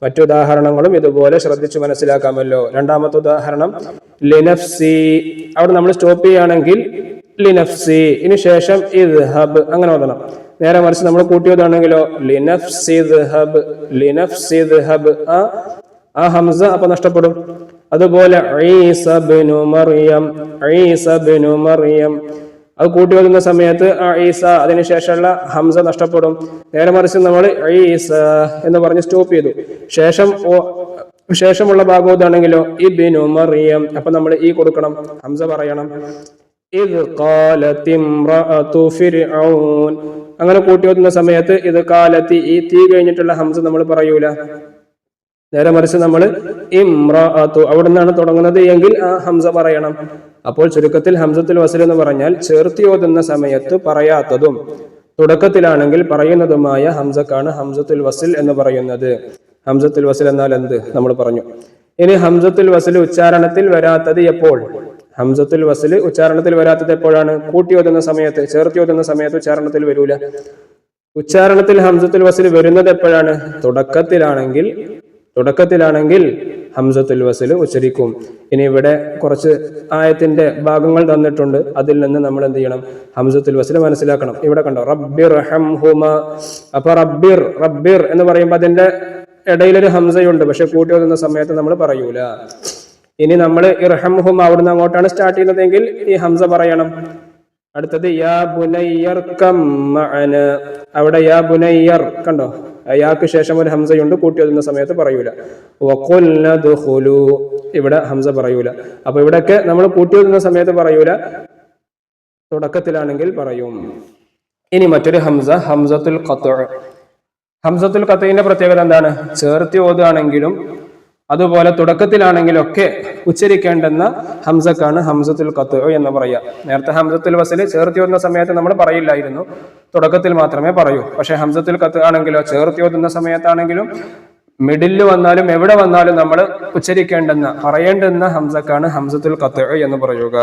Speaker 1: മറ്റുദാഹരണങ്ങളും ഇതുപോലെ ശ്രദ്ധിച്ചു മനസ്സിലാക്കാമല്ലോ. രണ്ടാമത്തെ ഉദാഹരണം ലിനഫ്സി. അവിടെ നമ്മൾ സ്റ്റോപ്പ് ചെയ്യുകയാണെങ്കിൽ ലിനഫ്സി, ഇനി ശേഷം ഇദ്ഹബ് അങ്ങനെ ഓതണം. നേരെ മറിച്ച് നമ്മൾ കൂട്ടി ഓതാണെങ്കിലോ ലിനഫ്സി ഇദ്ഹബ് ലിനഫ്സി ഇദ്ഹബ്, ആ ഹംസ അപ്പൊ നഷ്ടപ്പെടും. അതുപോലെ ഈസ ഇബ്നു മറിയം ഈസ ഇബ്നു മറിയം, അത് കൂട്ടി ഓതുന്ന സമയത്ത് ഈസ അതിനുശേഷമുള്ള ഹംസ നഷ്ടപ്പെടും. നേരെ മറിച്ച് നമ്മൾ ഈസ എന്ന് പറഞ്ഞ് സ്റ്റോപ്പ് ചെയ്തു, ശേഷമുള്ള ഭാഗം ഓതാണെങ്കിലോ ഇബ്നു മറിയം, അപ്പൊ നമ്മൾ ഈ കൊടുക്കണം, ഹംസ പറയണം. ഇദ് ഖാലത് ഇംറഅതു ഫിർഔൻ, അങ്ങനെ കൂട്ടി ഓതുന്ന സമയത്ത് ഇത് കാലത്തി, ഈ തീ കഴിഞ്ഞിട്ടുള്ള ഹംസ നമ്മൾ പറയൂല. നേരെ മറിച്ച് നമ്മൾ ഇംറഅതു അവിടെ നിന്നാണ് തുടങ്ങുന്നത് എങ്കിൽ ആ ഹംസ പറയണം. അപ്പോൾ ചുരുക്കത്തിൽ ഹംസത്തുൽ വസ്ൽ എന്ന് പറഞ്ഞാൽ ചേർത്തി ഓതുന്ന സമയത്ത് പറയാത്തതും തുടക്കത്തിലാണെങ്കിൽ പറയുന്നതുമായ ഹംസക്കാണ് ഹംസത്തുൽ വസ്ൽ എന്ന് പറയുന്നത്. ഹംസത്തുൽ വസ്ൽ എന്നാൽ എന്ത് നമ്മൾ പറഞ്ഞു. ഇനി ഹംസത്തുൽ വസ്ൽ ഉച്ചാരണത്തിൽ വരാത്തത് എപ്പോൾ? ഹംസത്തുൽ വസ്ൽ ഉച്ചാരണത്തിൽ വരാത്തത് എപ്പോഴാണ്? കൂട്ടി ഓതുന്ന സമയത്ത്. ചേർത്തി ഓതുന്ന സമയത്ത് ഉച്ചാരണത്തിൽ വരൂല. ഉച്ചാരണത്തിൽ ഹംസത്തുൽ വസ്ൽ വരുന്നത് എപ്പോഴാണ്? തുടക്കത്തിലാണെങ്കിൽ ഹംസത്തുൽ വസ്ൽ ഉച്ചരിക്കും. ഇനി ഇവിടെ കുറച്ച് ആയത്തിന്റെ ഭാഗങ്ങൾ തന്നിട്ടുണ്ട്, അതിൽ നിന്ന് നമ്മൾ എന്ത് ചെയ്യണം? ഹംസത്തുൽ വസ്ൽ മനസ്സിലാക്കണം. ഇവിടെ കണ്ടോ റബ്ബിർ ഹംഹുമ, അപ്പൊ റബ്ബിർ എന്ന് പറയുമ്പോൾ അതിന്റെ ഇടയിലൊരു ഹംസയുണ്ട്, പക്ഷെ കൂട്ടി ഓതുന്ന സമയത്ത് നമ്മൾ പറയൂല. ഇനി നമ്മൾ ഇർഹംഹുമ അവിടുന്ന് അങ്ങോട്ടാണ് സ്റ്റാർട്ട് ചെയ്യുന്നതെങ്കിൽ ഈ ഹംസ പറയണം. അടുത്തത് യാ ബുനയ്യർ കം മഅന, അവിടെ യാ ബുനയ്യർ കണ്ടോ, യാക്ക് ശേഷം ഒരു ഹംസയുണ്ട്, കൂട്ടി ഓതുന്ന സമയത്ത് പറയൂല. വഖുൽന ദുഖുലു, ഇവിടെ ഹംസ പറയൂല. അപ്പൊ ഇവിടെയൊക്കെ നമ്മൾ കൂട്ടി ഓതുന്ന സമയത്ത് പറയൂല, തുടക്കത്തിലാണെങ്കിൽ പറയും. ഇനി മറ്റൊരു ഹംസ ഹംസത്തുൽ ഖത്അ. ഹംസത്തുൽ ഖത്ഇന്റെ പ്രത്യേകത എന്താണ്? ചേർത്തി ഓതുകയാണെങ്കിലും അതുപോലെ തുടക്കത്തിലാണെങ്കിലും ഒക്കെ ഉച്ചരിക്കേണ്ടുന്ന ഹംസക്കാണ് ഹംസത്തുൽ ഖത്അ എന്ന് പറയുക. നേരത്തെ ഹംസത്തുൽ വസ്ൽ ചേർത്തി ഓതുന്ന സമയത്ത് നമ്മൾ പറയില്ലായിരുന്നു, തുടക്കത്തിൽ മാത്രമേ പറയൂ. പക്ഷെ ഹംസത്തുൽ ഖത്അ ആണെങ്കിലോ ചേർത്തി ഓതുന്ന സമയത്താണെങ്കിലും മിഡില് വന്നാലും എവിടെ വന്നാലും നമ്മൾ ഉച്ചരിക്കേണ്ടുന്ന പറയേണ്ടുന്ന ഹംസക്കാണ് ഹംസത്തുൽ ഖത്അ എന്ന് പറയുക.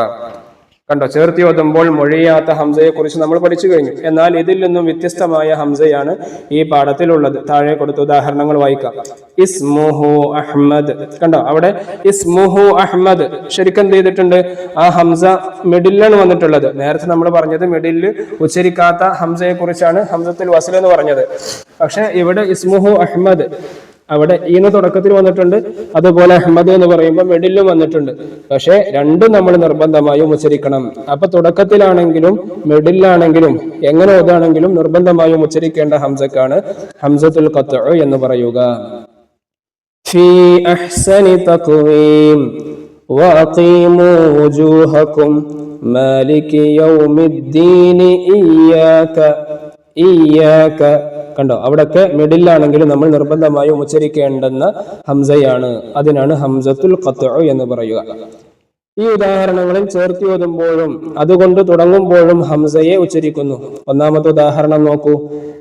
Speaker 1: കണ്ടോ, ചേർത്തി ഓതുമ്പോൾ മൊഴിയാത്ത ഹംസയെ കുറിച്ച് നമ്മൾ പഠിച്ചു കഴിഞ്ഞു. എന്നാൽ ഇതിൽ നിന്നും വ്യത്യസ്തമായ ഹംസയാണ് ഈ പാഠത്തിലുള്ളത്. താഴെ കൊടുത്ത ഉദാഹരണങ്ങൾ വായിക്കാം. ഇസ്മുഹു അഹ്മദ്. കണ്ടോ, അവിടെ ഇസ്മുഹു അഹ്മദ് ശരിക്കും എന്ത് ചെയ്തിട്ടുണ്ട്? ആ ഹംസ മിഡിലാണ് വന്നിട്ടുള്ളത്. നേരത്തെ നമ്മൾ പറഞ്ഞത് മിഡില് ഉച്ചരിക്കാത്ത ഹംസയെ കുറിച്ചാണ്, ഹംസത്തുൽ വസ്ൽ എന്ന് പറഞ്ഞത്. പക്ഷെ ഇവിടെ ഇസ്മുഹു അഹ്മദ്, അവിടെ ഈന്ന് തുടക്കത്തിൽ വന്നിട്ടുണ്ട്, അതുപോലെ അഹ്മദ് എന്ന് പറയുമ്പോൾ മിഡിലും വന്നിട്ടുണ്ട്. പക്ഷെ രണ്ടും നമ്മൾ നിർബന്ധമായും ഉച്ചരിക്കണം. അപ്പൊ തുടക്കത്തിലാണെങ്കിലും മിഡിലാണെങ്കിലും എങ്ങനെ ഓതാണെങ്കിലും നിർബന്ധമായും ഉച്ചരിക്കേണ്ട ഹംസക്കാണ് ഹംസത്തുൽ ഖത്ഉ എന്ന് പറയുക. ഫീ അഹ്സനി തഖ്വീം വഅഖീമൂ വുജൂഹകും മാലികി യൗമിദ്ദീൻ ഇയ്യാക. കണ്ടോ, അവിടൊക്കെ മിഡിലാണെങ്കിലും നമ്മൾ നിർബന്ധമായും ഉച്ചരിക്കേണ്ടെന്ന ഹംസയാണ്. അതിനാണ് ഹംസത്തുൽ ഖത്ഉ എന്ന് പറയുക. ഈ ഉദാഹരണങ്ങളിൽ ചേർത്തി ഓതുമ്പോഴും അതുകൊണ്ട് തുടങ്ങുമ്പോഴും ഹംസയെ ഉച്ചരിക്കുന്നു. ഒന്നാമത്തെ ഉദാഹരണം നോക്കൂ.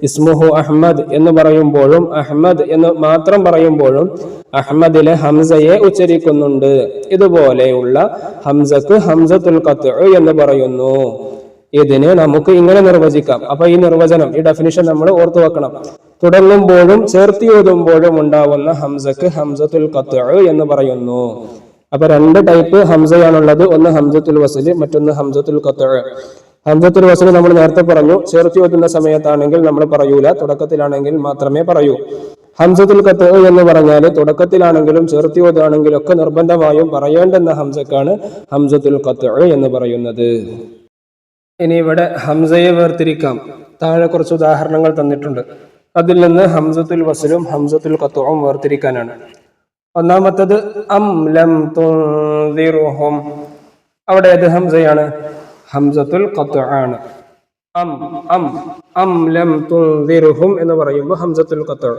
Speaker 1: ഇസ്മുഹു അഹ്മദ് എന്ന് പറയുമ്പോഴും അഹ്മദ് എന്ന് മാത്രം പറയുമ്പോഴും അഹ്മദിലെ ഹംസയെ ഉച്ചരിക്കുന്നുണ്ട്. ഇതുപോലെയുള്ള ഹംസക്ക് ഹംസത്തുൽ ഖത്ഉ എന്ന് പറയുന്നു. ഇതിനെ നമുക്ക് ഇങ്ങനെ നിർവചിക്കാം. അപ്പൊ ഈ നിർവചനം, ഈ ഡെഫിനിഷൻ നമ്മൾ ഓർത്തു വെക്കണം. തുടങ്ങുമ്പോഴും ചേർത്തി ഓതുമ്പോഴും ഉണ്ടാവുന്ന ഹംസക്ക് ഹംസത്തുൽ ഖത്ഉ എന്ന് പറയുന്നു. അപ്പൊ രണ്ട് ടൈപ്പ് ഹംസയാണുള്ളത്. ഒന്ന് ഹംസത്തുൽ വസ്ൽ, മറ്റൊന്ന് ഹംസത്തുൽ ഖത്ഉ. ഹംസത്തുൽ വസ്ൽ നമ്മൾ നേരത്തെ പറഞ്ഞു, ചേർത്തി ഓതുന്ന സമയത്താണെങ്കിൽ നമ്മൾ പറയൂല, തുടക്കത്തിലാണെങ്കിൽ മാത്രമേ പറയൂ. ഹംസത്തുൽ ഖത്ഉ എന്ന് പറഞ്ഞാൽ തുടക്കത്തിലാണെങ്കിലും ചേർത്തി ഓതാണെങ്കിലും ഒക്കെ നിർബന്ധമായും പറയേണ്ടെന്ന ഹംസക്കാണ് ഹംസത്തുൽ ഖത്ഉ എന്ന് പറയുന്നത്. ഇനി ഇവിടെ ഹംസയെ വേർതിരിക്കാം. താഴെ കുറച്ച് ഉദാഹരണങ്ങൾ തന്നിട്ടുണ്ട്. അതിൽ നിന്ന് ഹംസത്തുൽ വസ്ലും ഹംസത്തുൽ ഖത്ഉം വേർതിരിക്കാനാണ്. ഒന്നാമത്തത് അം ലം തുൻദിറുഹും. അവിടെ ഏത് ഹംസയാണ്? ഹംസത്തുൽ ഖത്ഉ ആണ്. അം അം അം ലം തുൻദിറുഹും എന്ന് പറയുമ്പോൾ ഹംസത്തുൽ ഖത്ഉ.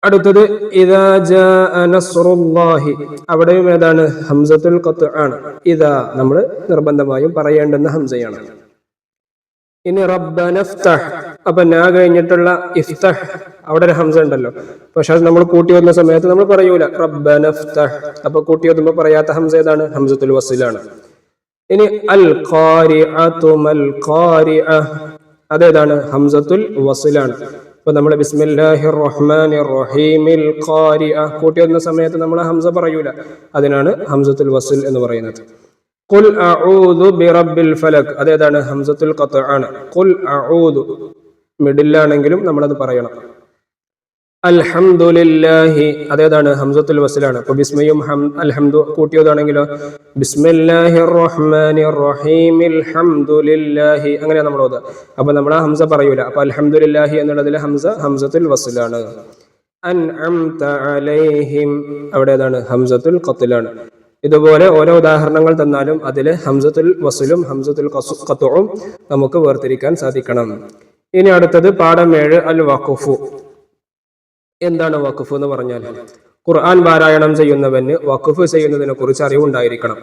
Speaker 1: അടുത്തത് ഇദാ ജാഅ നസ്റുല്ലാഹി. അവിടെയും ഏതാണ്? ഹംസത്തുൽ ഖത്ഉ ആണ്. ഇദാ നമ്മൾ നിർബന്ധമായും പറയേണ്ടുന്ന ഹംസയാണ്. ഇനി റബ്ബന ഇഫ്തഹ്. അപ്പൊ നാ കഴിഞ്ഞിട്ടുള്ള ഇഫ്തഹ്, അവിടെ ഒരു ഹംസ ഉണ്ടല്ലോ. പക്ഷെ അത് നമ്മൾ കൂട്ടി വരുന്ന സമയത്ത് നമ്മൾ പറയൂല റബ്ബന ഇഫ്തഹ്. അപ്പൊ കൂട്ടി വരുമ്പോൾ പറയാത്ത ഹംസ ഏതാണ്? ഹംസത്തുൽ വസ്ലാണ്. ഇനി അൽ ഖാരിഅതു മൽ ഖാരിഅ, അതേതാണ്? ഹംസത്തുൽ വസ്ലാണ്. ഇപ്പൊ നമ്മൾ ബിസ്മില്ലാഹിർ റഹ്മാനിർ റഹീമിൽ ഖാരിഅ കൂട്ടി വരുന്ന സമയത്ത് നമ്മൾ ഹംസ പറയൂല. അതിനാണ് ഹംസത്തുൽ വസ്ൽ എന്ന് പറയുന്നത്. ഖുൽ അഊദു ബിറബ്ബിൽ ഫലക്, അതേതാണ്? ഹംസത്തുൽ ഖത്ഉ ആണ്. ഖുൽ അഊദു മിഡിലാണെങ്കിലും നമ്മളത് പറയണം. അൽഹംദുലില്ലാഹി, അതേതാണ്? ഹംസത്തുൽ വസ്ലാണ്. അപ്പൊ ബിസ്മിയും അൽഹംദു കൂട്ടിയതാണെങ്കിലോ ബിസ്മില്ലാഹിർ റഹ്മാനിർ റഹീമിൽ ഹംദുലില്ലാഹി, അങ്ങനെയാണ് നമ്മൾ ഓതുക. അപ്പൊ നമ്മൾ ആ ഹംസ പറയൂല. അപ്പൊ അൽഹംദുലില്ലാഹി എന്നുള്ളതിലെ ഹംസ ഹംസത്തുൽ വസ്ലാണ്. അൻഅംത അലൈഹിം, അവിടെ ഏതാണ്? ഹംസത്തുൽ ഖത്ലാണ്. ഇതുപോലെ ഓരോ ഉദാഹരണങ്ങൾ തന്നാലും അതിലെ ഹംസത്തുൽ വസ്ലും ഹംസത്തുൽ ഖത്ഉം നമുക്ക് വേർതിരിക്കാൻ സാധിക്കണം. ഇനി അടുത്തത് പാഠം 7 അൽ വഖഫ്. എന്താണ് വഖഫ് എന്ന് പറഞ്ഞാൽ? ഖുർആൻ പാരായണം ചെയ്യുന്നവന് വഖഫ് ചെയ്യുന്നതിനെ കുറിച്ച് അറിവുണ്ടായിരിക്കണം.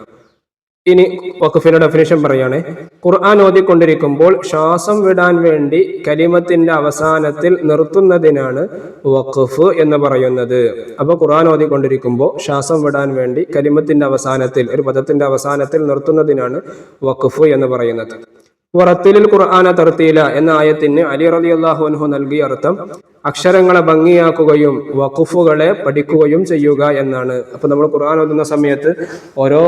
Speaker 1: ഇനി വഖഫിന്റെ ഡെഫിനിഷൻ പറയാണ്. ഖുർആൻ ഓതിക്കൊണ്ടിരിക്കുമ്പോൾ ശ്വാസം വിടാൻ വേണ്ടി കലിമത്തിന്റെ അവസാനത്തിൽ നിർത്തുന്നതിനാണ് വഖഫ് എന്ന് പറയുന്നത്. അപ്പൊ ഖുർആൻ ഓതിക്കൊണ്ടിരിക്കുമ്പോൾ ശ്വാസം വിടാൻ വേണ്ടി കലിമത്തിന്റെ അവസാനത്തിൽ, ഒരു പദത്തിന്റെ അവസാനത്തിൽ നിർത്തുന്നതിനാണ് വഖഫ് എന്ന് പറയുന്നത്. വറത്തിലിൽ ഖുർആന തർത്തീല എന്ന ആയത്തിന് അലി റളിയല്ലാഹു അൻഹു നൽകിയ അർത്ഥം അക്ഷരങ്ങളെ ഭംഗിയാക്കുകയും വഖഫുകളെ പഠിക്കുകയും ചെയ്യുക എന്നാണ്. അപ്പൊ നമ്മൾ ഖുർആൻ ഓതുന്ന സമയത്ത് ഓരോ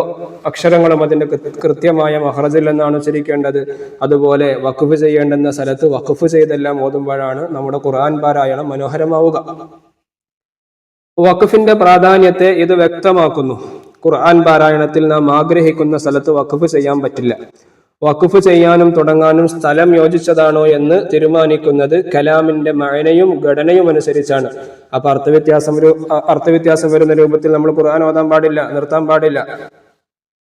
Speaker 1: അക്ഷരങ്ങളും അതിന്റെ കൃത്യമായ മഖ്റജിൽ നിന്നാണ് ഉച്ചരിക്കേണ്ടത്. അതുപോലെ വഖഫ് ചെയ്യേണ്ടുന്ന സ്ഥലത്ത് വഖഫ് ചെയ്തെല്ലാം ഓതുമ്പോഴാണ് നമ്മുടെ ഖുർആൻ പാരായണം മനോഹരമാവുക. വഖഫിന്റെ പ്രാധാന്യത്തെ ഇത് വ്യക്തമാക്കുന്നു. ഖുർആൻ പാരായണത്തിൽ നാം ആഗ്രഹിക്കുന്ന സ്ഥലത്ത് വഖഫ് ചെയ്യാൻ പറ്റില്ല. വഖഫ് ചെയ്യാനും തുടങ്ങാനും സ്ഥലം യോജിച്ചതാണോ എന്ന് തീരുമാനിക്കുന്നത് കലാമിന്റെ മഅനയും ഘടനയും അനുസരിച്ചാണ്. അപ്പൊ അർത്ഥവ്യത്യാസം വരുന്ന രൂപത്തിൽ നമ്മൾ ഖുർആൻ ഓതാൻ പാടില്ല, നിർത്താൻ പാടില്ല.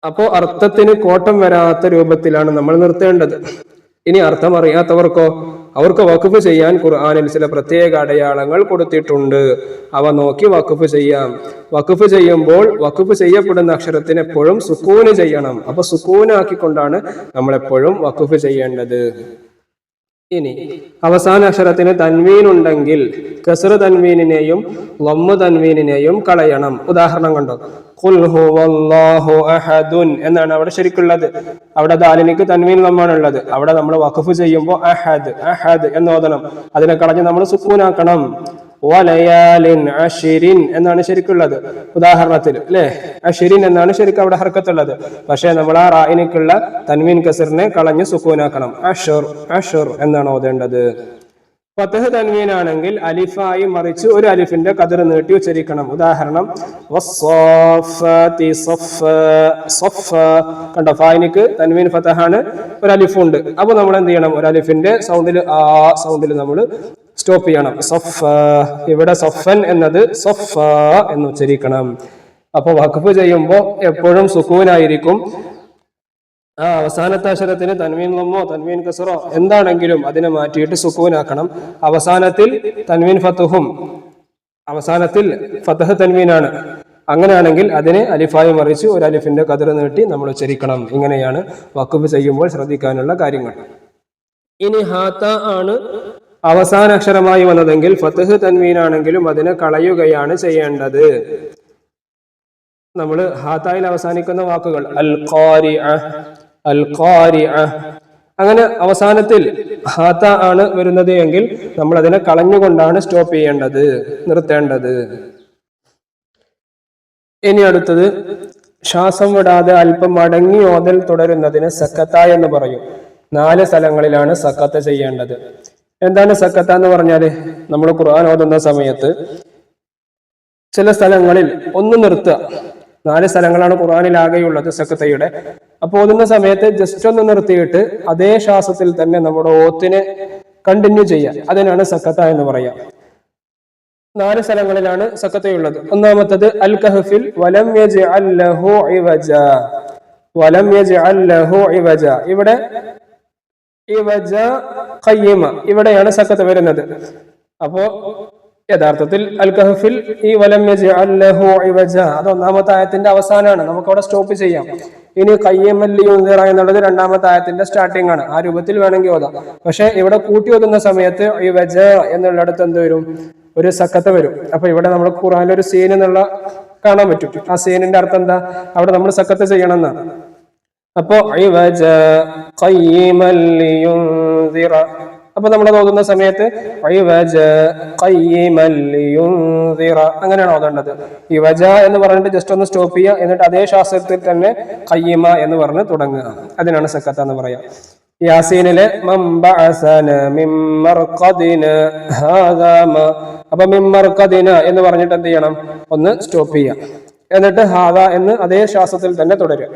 Speaker 1: അപ്പോ അർത്ഥത്തിന് കോട്ടം വരാത്ത രൂപത്തിലാണ് നമ്മൾ നിർത്തേണ്ടത്. ഇനി അർത്ഥം അറിയാത്തവർക്കോ, അവർക്ക് വഖഫ് ചെയ്യാൻ ഖുർആനിൽ ചില പ്രത്യേക അടയാളങ്ങൾ കൊടുത്തിട്ടുണ്ട്. അവ നോക്കി വഖഫ് ചെയ്യാം. വഖഫ് ചെയ്യുമ്പോൾ വഖഫ് ചെയ്യപ്പെടുന്ന അക്ഷരത്തിന് എപ്പോഴും സുക്കൂന് ചെയ്യണം. അപ്പൊ സുക്കൂനാക്കിക്കൊണ്ടാണ് നമ്മൾ എപ്പോഴും വഖഫ് ചെയ്യേണ്ടത്. ഇനി അവസാന അക്ഷരത്തിന് തൻവീൻ ഉണ്ടെങ്കിൽ കസ്റ് തൻവീനിനെയും ലമ്മ് തൻവീനിനെയും കളയണം. ഉദാഹരണം കണ്ടോ, ഖുൽ ഹുവല്ലാഹു അഹദുൻ എന്നാണ് അവിടെ ശരിക്കുള്ളത്. അവിടെ ദാലിനിക്ക് തൻവീൻ ലമ്മാണുള്ളത്. അവിടെ നമ്മൾ വഖഫ് ചെയ്യുമ്പോൾ അഹദ് അഹദ് എന്ന് ഓതണം. അതിനെ കളഞ്ഞ് നമ്മൾ സുക്കൂനാക്കണം. വലയാലിൻ അശ്രിൻ എന്നാണ് ശരിക്കുള്ളത് ഉദാഹരണത്തിൽ, അല്ലെ? അശ്രിൻ എന്നാണ് ശരിക്കും അവിടെ ഹർക്കത്തുള്ളത്. പക്ഷെ നമ്മൾ ആ റായിനിക്കുള്ള തൻവീൻ കസറിനെ കളഞ്ഞ് സുക്കൂനാക്കണം. അഷർ അഷർ എന്നാണ് ഓതേണ്ടത്. ഫതഹ് തൻവീൻ ആണെങ്കിൽ അലിഫായി മറിച്ച് ഒരു അലിഫിന്റെ കതിർ നീട്ടി ഉച്ചരിക്കണം. ഉദാഹരണം കണ്ടോ, ഫായിനിക്ക് തൻവീൻ ഫതഹാണ്, ഒരു അലിഫുണ്ട്. അപ്പൊ നമ്മൾ എന്ത് ചെയ്യണം? ഒരു അലിഫിന്റെ സൗണ്ടിൽ ആ സൗണ്ടിൽ നമ്മൾ സ്റ്റോപ്പ് ചെയ്യണം. സഫ, ഇവിടെ സഫൻ എന്നത് സഫ എന്ന് ഉച്ചരിക്കണം. അപ്പൊ വഖഫ് ചെയ്യുമ്പോൾ എപ്പോഴും സുക്കൂനായിരിക്കും. ആ അവസാനത്തെ അക്ഷരത്തിന് തൻവീൻ ലമ്മോ തൻവീൻ കസറോ എന്താണെങ്കിലും അതിനെ മാറ്റിയിട്ട് സുക്കൂനാക്കണം. അവസാനത്തിൽ തൻവീൻ ഫതഹും അവസാനത്തിൽ ഫതഹ് തൻവീനാണ്. അങ്ങനെയാണെങ്കിൽ അതിനെ അലിഫായി മറിച്ച് ഒരു അലിഫിന്റെ കതിർ നീട്ടി നമ്മൾ ഉച്ചരിക്കണം. ഇങ്ങനെയാണ് വഖഫ് ചെയ്യുമ്പോൾ ശ്രദ്ധിക്കാനുള്ള കാര്യങ്ങൾ. ഇനി ഹാത്ത ആണ് അവസാന അക്ഷരമായി വന്നതെങ്കിൽ ഫതഹ് തൻവീനാണെങ്കിലും അതിനെ കളയുകയാണ് ചെയ്യേണ്ടത്. നമ്മൾ ഹാത്തായിൽ അവസാനിക്കുന്ന വാക്കുകൾ അൽ ഖാരിഅ അൽ ഖാരിഅ അങ്ങനെ അവസാനത്തിൽ ഹാത്ത ആണ് വരുന്നത് എങ്കിൽ നമ്മൾ അതിനെ കളഞ്ഞുകൊണ്ടാണ് സ്റ്റോപ്പ് ചെയ്യേണ്ടത്, നിർത്തേണ്ടത്. ഇനി അടുത്തത് ശ്വാസം വിടാതെ അല്പം മടങ്ങി ഓതൽ തുടരുന്നതിന് സക്കത്ത എന്ന് പറയും. 4 സ്ഥലങ്ങളിലാണ് സക്കത്ത ചെയ്യേണ്ടത്. എന്താണ് സക്കത്ത എന്ന് പറഞ്ഞാല്, നമ്മൾ ഖുർആൻ ഓതുന്ന സമയത്ത് ചില സ്ഥലങ്ങളിൽ ഒന്ന് നിർത്തുക. 4 സ്ഥലങ്ങളാണ് ഖുർആനിൽ ആകെയുള്ളത് സക്കത്തയുടെ. അപ്പൊ ഓതുന്ന സമയത്ത് ജസ്റ്റ് ഒന്ന് നിർത്തിയിട്ട് അതേ ശ്വാസത്തിൽ തന്നെ നമ്മുടെ ഓത്തിനെ കണ്ടിന്യൂ ചെയ്യാം. അതിനാണ് സക്കത്ത എന്ന് പറയാം. 4 സ്ഥലങ്ങളിലാണ് സക്കത്തയുള്ളത്. ഒന്നാമത്തത് അൽ കഹ്ഫിൽ വലം യജ്അൽ ലഹു ഇവജ, വലം യജ്അൽ ലഹു ഇവജ. ഇവിടെ ഇവജ ഖയ്യിമ, ഇവിടെയാണ് സക്കത്ത് വരുന്നത്. അപ്പോ യഥാർത്ഥത്തിൽ അൽ കഹ്ഫിൽ ഈ വലം യജ്അൽ ലഹു ഇവജ അത് ഒന്നാമത്തെ ആയത്തിന്റെ അവസാനമാണ്. നമുക്ക് അവിടെ സ്റ്റോപ്പ് ചെയ്യാം. ഇനി ഖയ്യിമൻ ലിയുൻദിറ എന്നുള്ളത് 2ാമത്തെ ആയത്തിന്റെ സ്റ്റാർട്ടിംഗ് ആണ്. ആ രൂപത്തിൽ വേണമെങ്കിൽ ഓതാം. പക്ഷെ ഇവിടെ കൂട്ടി ഓതുന്ന സമയത്ത് ഇവജ എന്നുള്ളിടത്ത് എന്ത് വരും? ഒരു സക്കത്ത് വരും. അപ്പൊ ഇവിടെ നമ്മൾ ഖുർആനിൽ ഒരു സീൻ എന്നുള്ള കാണാൻ പറ്റും. ആ സീനിന്റെ അർത്ഥം എന്താ? അവിടെ നമ്മൾ സക്കത്ത് ചെയ്യണം എന്നാണ്. അപ്പോ അപ്പൊ നമ്മൾ ഓതുന്ന സമയത്ത് അങ്ങനെയാണ് ഓതേണ്ടത്. ഇവജ എന്ന് പറഞ്ഞിട്ട് ജസ്റ്റ് ഒന്ന് സ്റ്റോപ്പ് ചെയ്യുക, എന്നിട്ട് അതേ ശ്വാസത്തിൽ തന്നെ ഖയ്യിമ എന്ന് പറഞ്ഞ് തുടങ്ങുക. അതിനാണ് സക്കത്ത് എന്ന് പറയാം. യാസീനിലെ അപ്പൊ മിമ്മർഖദിന എന്ന് പറഞ്ഞിട്ട് എന്ത് ചെയ്യണം? ഒന്ന് സ്റ്റോപ്പ് ചെയ്യാം, എന്നിട്ട് ഹാദ എന്ന് അതേ ശ്വാസത്തിൽ തന്നെ തുടരുക.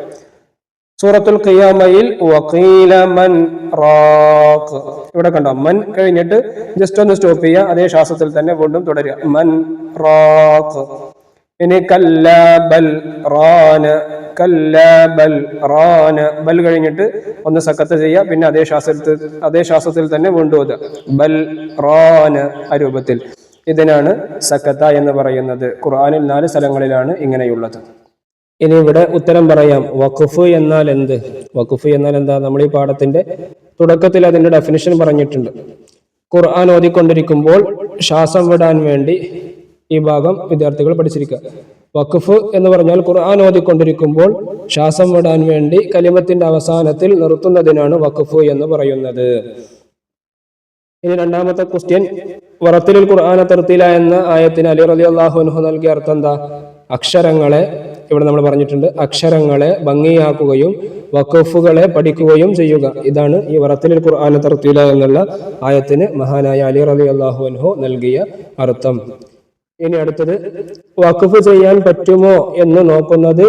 Speaker 1: സൂറത്തുൽ ഖിയാമയിൽ വഖീല മൻ റാഖ്, ഇവിടെ കണ്ടോ മൻ കഴിഞ്ഞിട്ട് ജസ്റ്റ് ഒന്ന് സ്റ്റോപ്പ് ചെയ്യുക, അതേ ശ്വാസത്തിൽ തന്നെ വീണ്ടും തുടരുക. മൻ റാഖ്. ഇനി കല്ലാ ബൽ റാന, കല്ലാ ബൽ റാന, ബൽ കഴിഞ്ഞിട്ട് ഒന്ന് സക്കത്ത് ചെയ്യുക, പിന്നെ അതേ ശ്വാസത്തിൽ തന്നെ വീണ്ടും ഓതുക. ബൽ റാന ആ രൂപത്തിൽ. ഇതിനാണ് സക്കത്ത എന്ന് പറയുന്നത്. ഖുർആനിൽ 4 സ്ഥലങ്ങളിലാണ് ഇങ്ങനെയുള്ളത്. ഇനി ഇവിടെ ഉത്തരം പറയാം. വഖഫ് എന്നാൽ എന്ത്? വഖഫ് എന്നാൽ എന്താ? നമ്മൾ ഈ പാഠത്തിന്റെ തുടക്കത്തിൽ അതിന്റെ ഡെഫിനിഷൻ പറഞ്ഞിട്ടുണ്ട്. ഖുർആൻ ഓതിക്കൊണ്ടിരിക്കുമ്പോൾ ശ്വാസം വിടാൻ വേണ്ടി ഈ ഭാഗം വിദ്യാർത്ഥികൾ പഠിച്ചിരിക്കുക. വഖഫ് എന്ന് പറഞ്ഞാൽ ഖുർആൻ ഓതിക്കൊണ്ടിരിക്കുമ്പോൾ ശ്വാസം വിടാൻ വേണ്ടി കലിമത്തിന്റെ അവസാനത്തിൽ നിർത്തുന്നതിനാണ് വഖഫ് എന്ന് പറയുന്നത്. ഇനി 2ാമത്തെ ക്വസ്റ്റ്യൻ, വറത്തിലുൽ ഖുർആന തർത്തീല എന്ന ആയത്തിന് അലി റളിയല്ലാഹു അൻഹു നൽകിയ അർത്ഥം എന്താ? അക്ഷരങ്ങളെ, ഇവിടെ നമ്മൾ പറഞ്ഞിട്ടുണ്ട്, അക്ഷരങ്ങളെ ഭംഗിയാക്കുകയും വഖഫുകളെ പഠിക്കുകയും ചെയ്യുക. ഇതാണ് ഈ വറത്തിലുൽ ഖുർആന തർത്തീല എന്നുള്ള ആയത്തിന് മഹാനായ അലി റളിയല്ലാഹു അൻഹു നൽകിയ അർത്ഥം. ഇനി അടുത്തത്, വഖഫ് ചെയ്യാൻ പറ്റുമോ എന്ന് നോക്കുന്നത്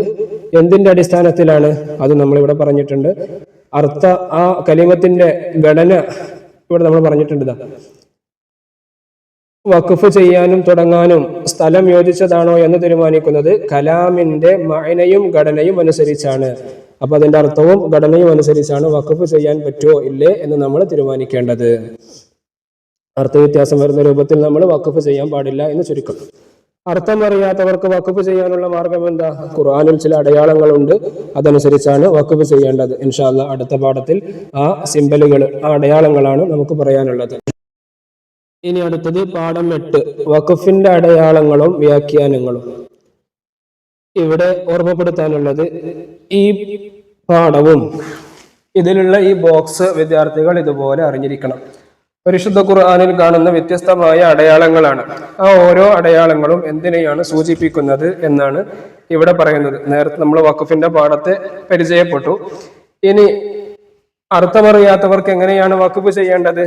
Speaker 1: എന്തിന്റെ അടിസ്ഥാനത്തിലാണ്? അത് നമ്മളിവിടെ പറഞ്ഞിട്ടുണ്ട്. ആ കലിമത്തിന്റെ ഘടന ഇവിടെ നമ്മൾ പറഞ്ഞിട്ടുണ്ട്. വഖഫ് ചെയ്യാനും തുടങ്ങാനും സ്ഥലം യോജിച്ചതാണോ എന്ന് തീരുമാനിക്കുന്നത് കലാമിന്റെ മഅനയും ഘടനയും അനുസരിച്ചാണ്. അപ്പൊ അതിന്റെ അർത്ഥവും ഘടനയും അനുസരിച്ചാണ് വഖഫ് ചെയ്യാൻ പറ്റുമോ ഇല്ലേ എന്ന് നമ്മൾ തീരുമാനിക്കേണ്ടത്. അർത്ഥവ്യത്യാസം വരുന്ന രൂപത്തിൽ നമ്മൾ വഖഫ് ചെയ്യാൻ പാടില്ല എന്ന് ചുരുക്കം. അർത്ഥം അറിയാത്തവർക്ക് വഖഫ് ചെയ്യാനുള്ള മാർഗം എന്താ? ഖുർആനിൽ ചില അടയാളങ്ങളുണ്ട്, അതനുസരിച്ചാണ് വഖഫ് ചെയ്യേണ്ടത്. ഇൻഷാ അല്ലാഹ് അടുത്ത പാഠത്തിൽ ആ സിംബലുകൾ, ആ അടയാളങ്ങളാണ് നമുക്ക് പറയാനുള്ളത്. ഇനി അടുത്തത് പാഠം 8, വഖഫിന്റെ അടയാളങ്ങളും വ്യാഖ്യാനങ്ങളും. ഇവിടെ ഓർമ്മപ്പെടുത്താനുള്ളത്, ഈ പാഠവും ഇതിലുള്ള ഈ ബോക്സ് വിദ്യാർത്ഥികൾ ഇതുപോലെ അറിഞ്ഞിരിക്കണം. പരിശുദ്ധ ഖുർആനിൽ കാണുന്ന വ്യത്യസ്തമായ അടയാളങ്ങളാണ്. ആ ഓരോ അടയാളങ്ങളും എന്തിനെയാണ് സൂചിപ്പിക്കുന്നത് എന്നാണ് ഇവിടെ പറയുന്നത്. നേരത്തെ നമ്മൾ വഖഫിന്റെ പാഠത്തെ പരിചയപ്പെട്ടു. ഇനി അർത്ഥമറിയാത്തവർക്ക് എങ്ങനെയാണ് വഖഫ് ചെയ്യേണ്ടത്?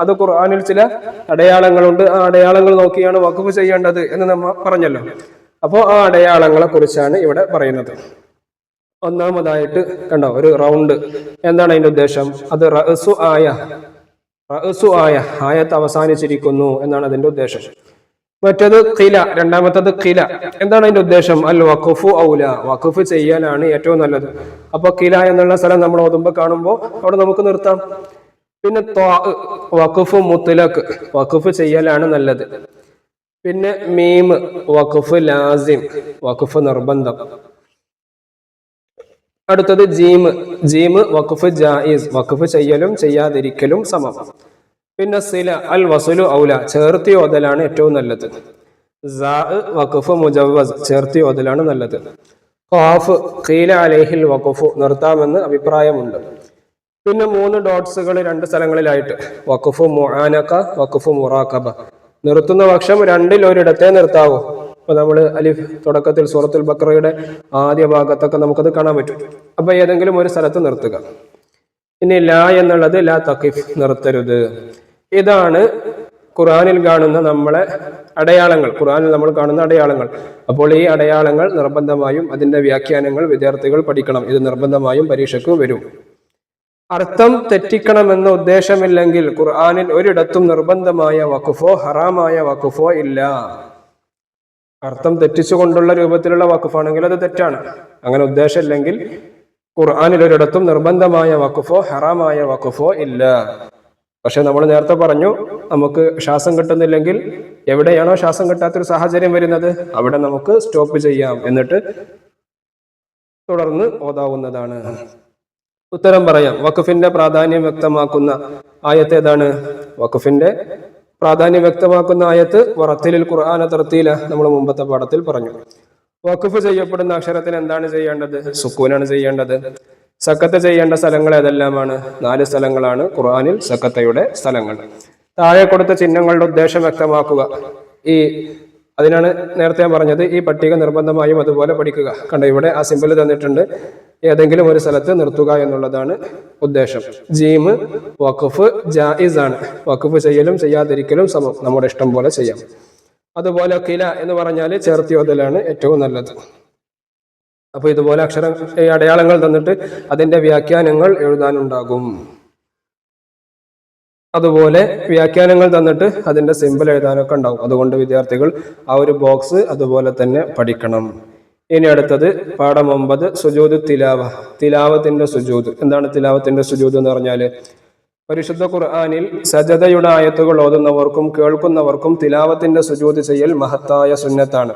Speaker 1: അത് ഖുർആനിൽ ചില അടയാളങ്ങളുണ്ട്, ആ അടയാളങ്ങൾ നോക്കിയാണ് വഖഫ് ചെയ്യേണ്ടത് എന്ന് നമ്മൾ പറഞ്ഞല്ലോ. അപ്പോൾ ആ അടയാളങ്ങളെ കുറിച്ചാണ് ഇവിടെ പറയുന്നത്. ഒന്നാമതായിട്ട് കണ്ടോ, ഒരു റൗണ്ട്. എന്താണ് അതിന്റെ ഉദ്ദേശം? അത് റഅ്സു ആയ, ആയത്ത് അവസാനിച്ചിരിക്കുന്നു എന്നാണ് അതിന്റെ ഉദ്ദേശം. മറ്റേത് ഖില, രണ്ടാമത്തത് ഖില. എന്താണ് അതിന്റെ ഉദ്ദേശം? അൽ വഖഫു ഔല, വഖഫ് ചെയ്യാനാണ് ഏറ്റവും നല്ലത്. അപ്പൊ ഖില എന്നുള്ള സ്ഥലം നമ്മൾ ഓതുമ്പോ കാണുമ്പോൾ അവിടെ നമുക്ക് നിർത്താം. പിന്നെ വഖഫ് മുത്ലഖ്, വഖഫ് ചെയ്യലാണ് നല്ലത്. പിന്നെ മീം വഖഫ് ലാസിം, വഖഫ് നിർബന്ധം. അടുത്തത് ജീം വഖഫ് ജായിസ്, വഖഫ് ചെയ്യലും ചെയ്യാതിരിക്കലും സമം. പിന്നെ സില അൽ വസുലു ഔല, ചേർത്തി ഓതലാണ് ഏറ്റവും നല്ലത്. വഖഫ് മുജവ്വസ്, ചേർത്തി ഓതലാണ് നല്ലത്. ഖാഫ് ഖീല അലൈഹിൽ വഖഫു, നിർത്താമെന്ന് അഭിപ്രായമുണ്ട്. പിന്നെ 3 ഡോട്ട്സുകൾ 2 സ്ഥലങ്ങളിലായിട്ട്, വഖഫ് മുആനക, വഖഫ് മുറാഖബ. നിർത്തുന്ന പക്ഷം 2-ൽ ഒരിടത്തെ നിർത്താവൂ. ഇപ്പൊ നമ്മൾ അലിഫ് തുടക്കത്തിൽ സൂറത്തുൽ ബഖറയുടെ ആദ്യ ഭാഗത്തൊക്കെ നമുക്കത് കാണാൻ പറ്റും. അപ്പൊ ഏതെങ്കിലും ഒരു സ്ഥലത്ത് നിർത്തുക. ഇനി ലാ എന്നുള്ളത് ലാ തഖിഫ്, നിർത്തരുത്. ഇതാണ് ഖുർആനിൽ കാണുന്ന നമ്മളെ അടയാളങ്ങൾ, ഖുർആനിൽ നമ്മൾ കാണുന്ന അടയാളങ്ങൾ. അപ്പോൾ ഈ അടയാളങ്ങൾ നിർബന്ധമായും അതിന്റെ വ്യാഖ്യാനങ്ങൾ വിദ്യാർത്ഥികൾ പഠിക്കണം. ഇത് നിർബന്ധമായും പരീക്ഷയ്ക്ക് വരും. അർത്ഥം തെറ്റിക്കണമെന്ന ഉദ്ദേശമില്ലെങ്കിൽ ഖുർആനിൽ ഒരിടത്തും നിർബന്ധമായ വഖഫോ ഹറാമായ വഖഫോ ഇല്ല. അർത്ഥം തെറ്റിച്ചുകൊണ്ടുള്ള രൂപത്തിലുള്ള വഖഫാണെങ്കിൽ അത് തെറ്റാണ്. അങ്ങനെ ഉദ്ദേശമില്ലെങ്കിൽ ഖുർആനിൽ ഒരിടത്തും നിർബന്ധമായ വഖഫോ ഹറാമായ വഖഫോ ഇല്ല. പക്ഷെ നമ്മൾ നേരത്തെ പറഞ്ഞു, നമുക്ക് ശ്വാസം കിട്ടുന്നില്ലെങ്കിൽ, എവിടെയാണോ ശ്വാസം കിട്ടാത്തൊരു സാഹചര്യം വരുന്നത് അവിടെ നമുക്ക് സ്റ്റോപ്പ് ചെയ്യാം, എന്നിട്ട് തുടർന്ന് ഓതാവുന്നതാണ്. ഉത്തരം പറയാം. വഖഫിന്റെ പ്രാധാന്യം വ്യക്തമാക്കുന്ന ആയത്ത് ഏതാണ്? വഖഫിന്റെ പ്രാധാന്യം വ്യക്തമാക്കുന്ന ആയത്ത് വറത്തിലിൽ ഖുർആന തർത്തീല, നമ്മൾ മുമ്പത്തെ പാഠത്തിൽ പറഞ്ഞു. വഖഫ് ചെയ്യപ്പെടുന്ന അക്ഷരത്തിന് എന്താണ് ചെയ്യേണ്ടത്? സുക്കൂനാണ് ചെയ്യേണ്ടത്. സക്കത്ത് ചെയ്യേണ്ട സ്ഥലങ്ങൾ ഏതെല്ലാമാണ്? 4 സ്ഥലങ്ങളാണ് ഖുർആനിൽ സക്കത്തയുടെ സ്ഥലങ്ങൾ. താഴെ കൊടുത്ത ചിഹ്നങ്ങളുടെ ഉദ്ദേശം വ്യക്തമാക്കുക. അതിനാണ് നേരത്തെ ഞാൻ പറഞ്ഞത്, ഈ പട്ടിക നിർബന്ധമായും അതുപോലെ പഠിക്കുക. കണ്ടോ, ഇവിടെ ആ സിമ്പിൾ തന്നിട്ടുണ്ട്. ഏതെങ്കിലും ഒരു സ്ഥലത്ത് നിർത്തുക എന്നുള്ളതാണ് ഉദ്ദേശം. ജീം വഖഫ് ജായിസ് ആണ്, വഖഫ് ചെയ്യലും ചെയ്യാതിരിക്കലും സമം, നമ്മുടെ ഇഷ്ടം പോലെ ചെയ്യാം. അതുപോലെ ഖില എന്ന് പറഞ്ഞാൽ ചേർത്തി ഓതലാണ് ഏറ്റവും നല്ലത്. അപ്പൊ ഇതുപോലെ അടയാളങ്ങൾ തന്നിട്ട് അതിന്റെ വ്യാഖ്യാനങ്ങൾ എഴുതാനുണ്ടാകും. അതുപോലെ വ്യാഖ്യാനങ്ങൾ തന്നിട്ട് അതിന്റെ സിമ്പിൾ എഴുതാനൊക്കെ ഉണ്ടാവും. അതുകൊണ്ട് വിദ്യാർത്ഥികൾ ആ ഒരു ബോക്സ് അതുപോലെ തന്നെ പഠിക്കണം. ഇനി അടുത്തത് പാഠം 9, സുജൂദ് തിലാവ, തിലാവത്തിന്റെ സുജൂദ്. എന്താണ് തിലാവത്തിന്റെ സുജൂദ് എന്ന് പറഞ്ഞാല്? പരിശുദ്ധ ഖുർആനിൽ സജദയുടെ ആയത്തുകൾ ഓതുന്നവർക്കും കേൾക്കുന്നവർക്കും തിലാവത്തിന്റെ സുജൂദ് ചെയ്യൽ മഹത്തായ സുന്നത്താണ്.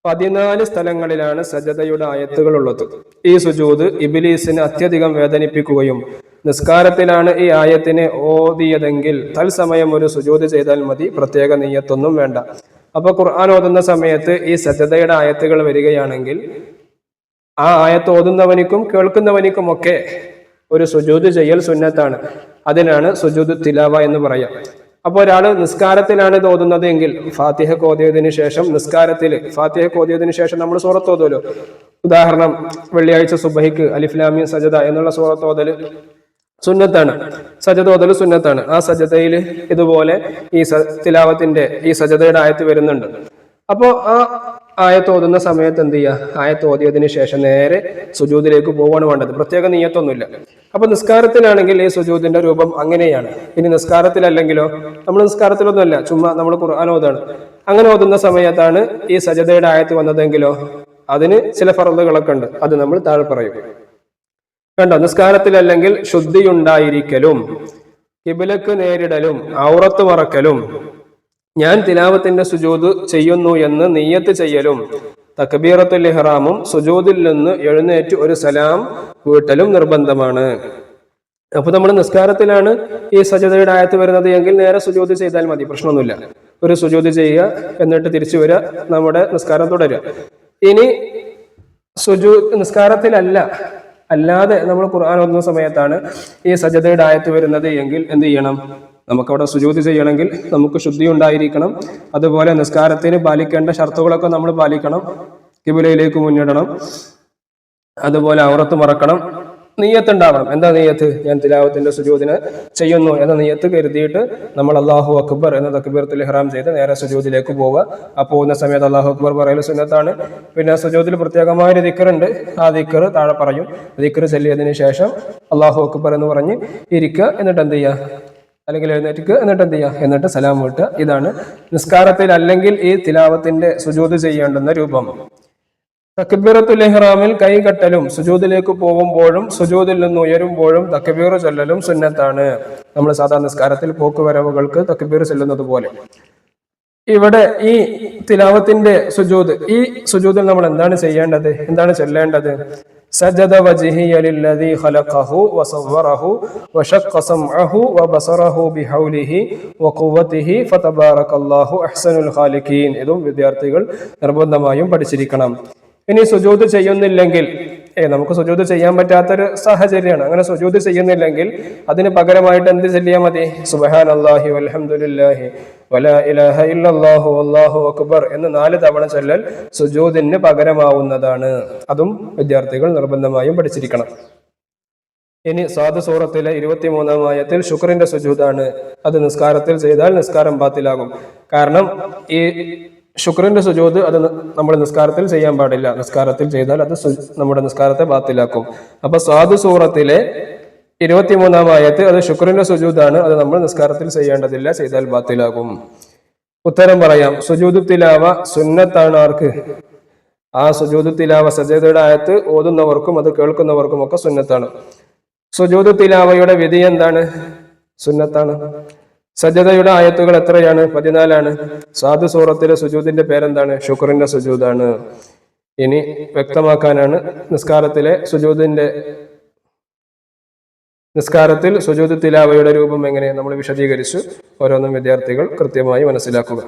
Speaker 1: 14 സ്ഥലങ്ങളിലാണ് സജദയുടെ ആയത്തുകൾ ഉള്ളത്. ഈ സുജൂദ് ഇബ്ലീസിനെ അത്യധികം വേദനിപ്പിക്കുകയും നിസ്കാരത്തിലാണ് ഈ ആയത്തിനെ ഓതിയതെങ്കിൽ തത്സമയം ഒരു സുജൂദ് ചെയ്താൽ മതി, പ്രത്യേക നിയ്യത്തൊന്നും വേണ്ട. അപ്പൊ ഖുർആൻ ഓതുന്ന സമയത്ത് ഈ സജദയുടെ ആയത്തുകൾ വരികയാണെങ്കിൽ ആ ആയത്ത് ഓതുന്നവനിക്കും കേൾക്കുന്നവനിക്കും ഒക്കെ ഒരു സുജൂദ് ചെയ്യൽ സുന്നത്താണ്. അതിനാണ് സുജൂദ് തിലാവ എന്ന് പറയാം. അപ്പോൾ ഒരാൾ നിസ്കാരത്തിലാണ് ഇത് ഓതുന്നത് എങ്കിൽ ഫാത്തിഹ ഓതിയതിനു ശേഷം, നിസ്കാരത്തിൽ ഫാത്തിഹ ഓതിയതിനു ശേഷം നമ്മൾ സൂറത്ത് ഓതുമല്ലോ. ഉദാഹരണം, വെള്ളിയാഴ്ച സുബഹിക്ക് അലിഫ് ലാം മീം സജദ എന്നുള്ള സൂറത്ത് ഓതൽ സുന്നത്താണ്, സജദ ഓതൽ സുന്നത്താണ്. ആ സജദയിൽ ഇതുപോലെ ഈ തിലാവത്തിന്റെ ഈ സജദയുടെ ആയത്ത് വരുന്നുണ്ട്. അപ്പോൾ ആ ആയത്ത് ഓതുന്ന സമയത്ത് എന്ത് ചെയ്യുക? ആയത്ത് ഓതിയതിനു ശേഷം നേരെ സുജൂദിലേക്ക് പോവാണ് വേണ്ടത്, പ്രത്യേക നിയ്യത്തൊന്നുമില്ല. അപ്പൊ നിസ്കാരത്തിലാണെങ്കിൽ ഈ സുജൂദിന്റെ രൂപം അങ്ങനെയാണ്. ഇനി നിസ്കാരത്തിലല്ലെങ്കിലോ, നമ്മൾ നിസ്കാരത്തിലൊന്നുമല്ല, ചുമ്മാ നമ്മൾ ഖുർആൻ ഓതാണ്, അങ്ങനെ ഓതുന്ന സമയത്താണ് ഈ സജദയുടെ ആയത്ത് വന്നതെങ്കിലോ അതിന് ചില ഫർളുകളൊക്കെ ഉണ്ട്, അത് നമ്മൾ താഴെ പറയും. കണ്ടോ, നിസ്കാരത്തിലല്ലെങ്കിൽ ശുദ്ധിയുണ്ടായിരിക്കലും, കിബിലക്ക് നേരിടലും, ഔറത്ത് മറക്കലും, ഞാൻ തിലാവത്തിന്റെ സുജൂദ് ചെയ്യുന്നു എന്ന് നിയ്യത്ത് ചെയ്യലും തക്ബീറത്തുൽ ഇഹ്റാമും സുജൂദിൽ നിന്ന് എഴുന്നേറ്റ് ഒരു സലാം വീട്ടലും നിർബന്ധമാണ്. അപ്പൊ നമ്മൾ നിസ്കാരത്തിലാണ് ഈ സജദയുടെ ആയത്ത് വരുന്നത് എങ്കിൽ നേരെ സുജൂദ് ചെയ്താൽ മതി, പ്രശ്നമൊന്നുമില്ല. ഒരു സുജൂദ് ചെയ്യുക, എന്നിട്ട് തിരിച്ചു വരിക, നമ്മുടെ നിസ്കാരം തുടരുക. ഇനി നിസ്കാരത്തിലല്ല, അല്ലാതെ നമ്മൾ ഖുർആൻ ഓതുന്ന സമയത്താണ് ഈ സജദയുടെ ആയത്ത് വരുന്നത് എങ്കിൽ എന്ത് ചെയ്യണം? നമുക്കവിടെ സുജൂദ് ചെയ്യണമെങ്കിൽ നമുക്ക് ശുദ്ധി ഉണ്ടായിരിക്കണം. അതുപോലെ നിസ്കാരത്തിന് പാലിക്കേണ്ട ഷർത്തുകളൊക്കെ നമ്മൾ പാലിക്കണം. കിബിലയിലേക്ക് മുന്നിടണം, അതുപോലെ ഔറത്ത് മറക്കണം, നിയ്യത്ത് ഉണ്ടാവണം. എന്താ നിയ്യത്ത്? ഞാൻ തിലാവത്തിന്റെ സുജൂദിനെ ചെയ്യുന്നു എന്ന നിയ്യത്ത് കരുതിയിട്ട് നമ്മൾ അല്ലാഹു അക്ബർ എന്ന തക്ബീറത്തുൽ ഇഹ്റാം ചെയ്ത് നേരെ സുജൂദിലേക്ക് പോവുക. ആ പോകുന്ന സമയത്ത് അല്ലാഹു അക്ബർ പറയൽ സുന്നത്താണ്. പിന്നെ സുജൂദിൽ പ്രത്യേകമായ ഒരു ദിക്റുണ്ട്, ആ ദിക്ർ താഴെ പറയും. ദിക്ർ ചൊല്ലിയതിനു ശേഷം അല്ലാഹു അക്ബർ എന്ന് പറഞ്ഞ് ഇരിക്കുക, എന്നിട്ട് എന്ത് ചെയ്യുക? അല്ലെങ്കിൽ എഴുന്നേറ്റ് എന്നിട്ട് എന്ത് ചെയ്യുക? എന്നിട്ട് സലാം വീട്ടുക. ഇതാണ് നിസ്കാരത്തിൽ അല്ലെങ്കിൽ ഈ തിലാവത്തിന്റെ സുജൂദ് ചെയ്യേണ്ടുന്ന രൂപം. തക്ബീറത്തുൽ ഇഹ്റാമിൽ കൈകെട്ടലും സുജൂദിലേക്ക് പോകുമ്പോഴും സുജൂദിൽ നിന്ന് ഉയരുമ്പോഴും തക്ബീർ ചൊല്ലലും സുന്നത്താണ്. നമ്മൾ സാധാരണ നിസ്കാരത്തിൽ പോക്കുവരവുകൾക്ക് തക്ബീർ ചൊല്ലുന്നത് പോലെ ഇവിടെ ഈ തിലാവത്തിന്റെ സുജൂദ്, ഈ സുജൂദിൽ നമ്മൾ എന്താണ് ചെയ്യേണ്ടത്, എന്താണ് ചൊല്ലേണ്ടത്? സജദ വജ്ഹിയ ലില്ലദീ ഖലഖഹു വസവ്വറഹു വശഖ്ഖ സമഅഹു വബസറഹു ബിഹൗലിഹി വഖുവ്വതിഹി ഫതബാറകല്ലാഹു അഹ്സനുൽ ഖാലിഖീൻ. ഇതും വിദ്യാർത്ഥികൾ നിർബന്ധമായും പഠിച്ചിരിക്കണം. ഇനി സുജൂദ് ചെയ്യുന്നില്ലെങ്കിൽ, നമുക്ക് സുജൂദ് ചെയ്യാൻ പറ്റാത്തൊരു സാഹചര്യമാണ്, അങ്ങനെ സുജൂദ് ചെയ്യുന്നില്ലെങ്കിൽ അതിന് പകരമായിട്ട് എന്ത് ചൊല്ലിയാൽ മതി? സുബ്ഹാനല്ലാഹി വൽഹംദുലില്ലാഹി വലാ ഇലാഹ ഇല്ലല്ലാഹു വല്ലാഹു അക്ബർ എന്ന് 4 തവണ ചൊല്ലൽ സുജൂദിന് പകരമാവുന്നതാണ്. അതും വിദ്യാർത്ഥികൾ നിർബന്ധമായും പഠിച്ചിരിക്കണം. ഇനി സാദ് സൂറത്തിലെ 23-ാം ആയത്തിൽ ശുക്രിന്റെ സുജൂദാണ്. അത് നിസ്കാരത്തിൽ ചെയ്താൽ നിസ്കാരം ബാത്തിലാകും. കാരണം ഈ ശുക്രിന്റെ സുജൂദ് അത് നമ്മൾ നിസ്കാരത്തിൽ ചെയ്യാൻ പാടില്ല. നിസ്കാരത്തിൽ ചെയ്താൽ അത് നമ്മുടെ നിസ്കാരത്തെ ബാത്തിലാക്കും. അപ്പൊ സാദ് സൂറത്തിലെ 23-ാം ആയത്ത് അത് ശുക്രിന്റെ സുജൂദാണ്. അത് നമ്മൾ നിസ്കാരത്തിൽ ചെയ്യേണ്ടതില്ല, ചെയ്താൽ ബാത്തിലാകും. ഉത്തരം പറയാം. സുജൂദ് തിലാവ സുന്നത്താണ്. ആർക്ക്? ആ സുജൂദ് തിലാവ സജദയുടെ ആയത്ത് ഓതുന്നവർക്കും അത് കേൾക്കുന്നവർക്കും ഒക്കെ സുന്നത്താണ്. സുജൂദ് തിലാവയുടെ വിധി എന്താണ്? സുന്നത്താണ്. സജദയുടെ ആയത്തുകൾ എത്രയാണ്? 14 സാദ് സൂറത്തിലെ സുജൂദിന്റെ പേരെന്താണ്? ശുക്രിന്റെ സുജൂദാണ്. ഇനി വ്യക്തമാക്കാനാണ് നിസ്കാരത്തിൽ സുജൂദ് തിലാവയുടെ രൂപം എങ്ങനെ നമ്മൾ വിശദീകരിച്ചു. ഓരോന്നും വിദ്യാർത്ഥികൾ കൃത്യമായി മനസ്സിലാക്കുക.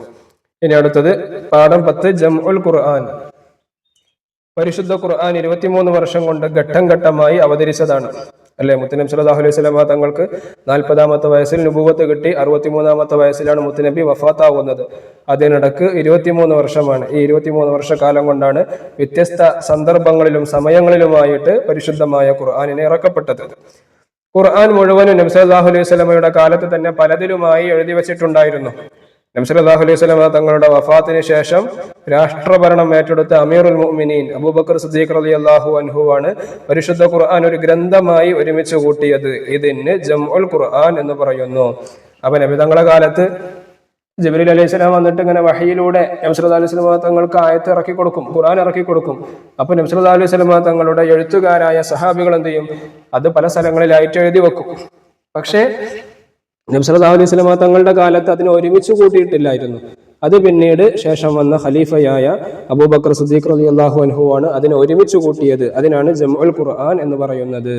Speaker 1: ഇനി അടുത്തത് പാഠം 10 ജംഉൽ ഖുർആൻ. പരിശുദ്ധ ഖുർആൻ 23 വർഷം കൊണ്ട് ഘട്ടം ഘട്ടമായി അവതരിച്ചതാണ്. അല്ലെ? മുത്തുനബി സല്ലല്ലാഹു അലൈഹി വസല്ലമ തങ്ങൾക്ക് 40-ാമത്തെ വയസ്സിൽ നുബുവത്ത് കിട്ടി. 63-ാമത്തെ വയസ്സിലാണ് മുത്തുനബി വഫാത്താവുന്നത്. അതിനിടക്ക് 23 വർഷമാണ്. ഈ 23 വർഷക്കാലം കൊണ്ടാണ് വ്യത്യസ്ത സന്ദർഭങ്ങളിലും സമയങ്ങളിലുമായിട്ട് പരിശുദ്ധമായ ഖുർആനിനെ ഇറക്കപ്പെട്ടത്. ഖുർആൻ മുഴുവനും നബി സല്ലല്ലാഹു അലൈഹി വസല്ലമയുടെ കാലത്ത് തന്നെ പലതിലുമായി എഴുതി വെച്ചിട്ടുണ്ടായിരുന്നു. നബി സല്ലല്ലാഹു അലൈഹി വസല്ലമ തങ്ങളുടെ വഫാത്തിന് ശേഷം രാഷ്ട്രഭരണം ഏറ്റെടുത്ത അമീറുൽ മുഅ്മിനീൻ അബൂബക്കർ സിദ്ദീഖ് റളിയല്ലാഹു അൻഹു ആണ് പരിശുദ്ധ ഖുർആൻ ഒരു ഗ്രന്ഥമായി ഒരുമിച്ച് കൂട്ടിയത്. ഇതിന് ജംഉൽ ഖുർആൻ എന്ന് പറയുന്നു. അപ്പൊ നബി തങ്ങളുടെ കാലത്ത് ജിബ്രീൽ അലൈഹിസ്സലാം വന്നിട്ട് ഇങ്ങനെ വഹയിലൂടെ നബി സല്ലല്ലാഹു അലൈഹി വസല്ലമ തങ്ങൾക്ക് ആയത്ത് ഇറക്കി കൊടുക്കും, ഖുർആൻ ഇറക്കി കൊടുക്കും. അപ്പൊ നബി സല്ലല്ലാഹു അലൈഹി വസല്ലമ തങ്ങളുടെ എഴുത്തുകാരായ സഹാബികൾ എന്ത് ചെയ്യും? അത് പല സ്ഥലങ്ങളിലായിട്ട് എഴുതി വെക്കും. പക്ഷേ നബി സല്ലല്ലാഹു അലൈഹി വസല്ലമ തങ്ങളുടെ കാലത്ത് അതിനെ ഒരുമിച്ച് കൂട്ടിയിട്ടില്ലായിരുന്നു. അത് പിന്നീട് ശേഷം വന്ന ഖലീഫയായ അബൂബക്കർ സിദ്ദീഖ് റളിയല്ലാഹു അൻഹു ആണ് അതിനെ ഒരുമിച്ച് കൂട്ടിയത്. അതിനാണ് ജംഉൽ ഖുർആൻ എന്ന് പറയുന്നത്.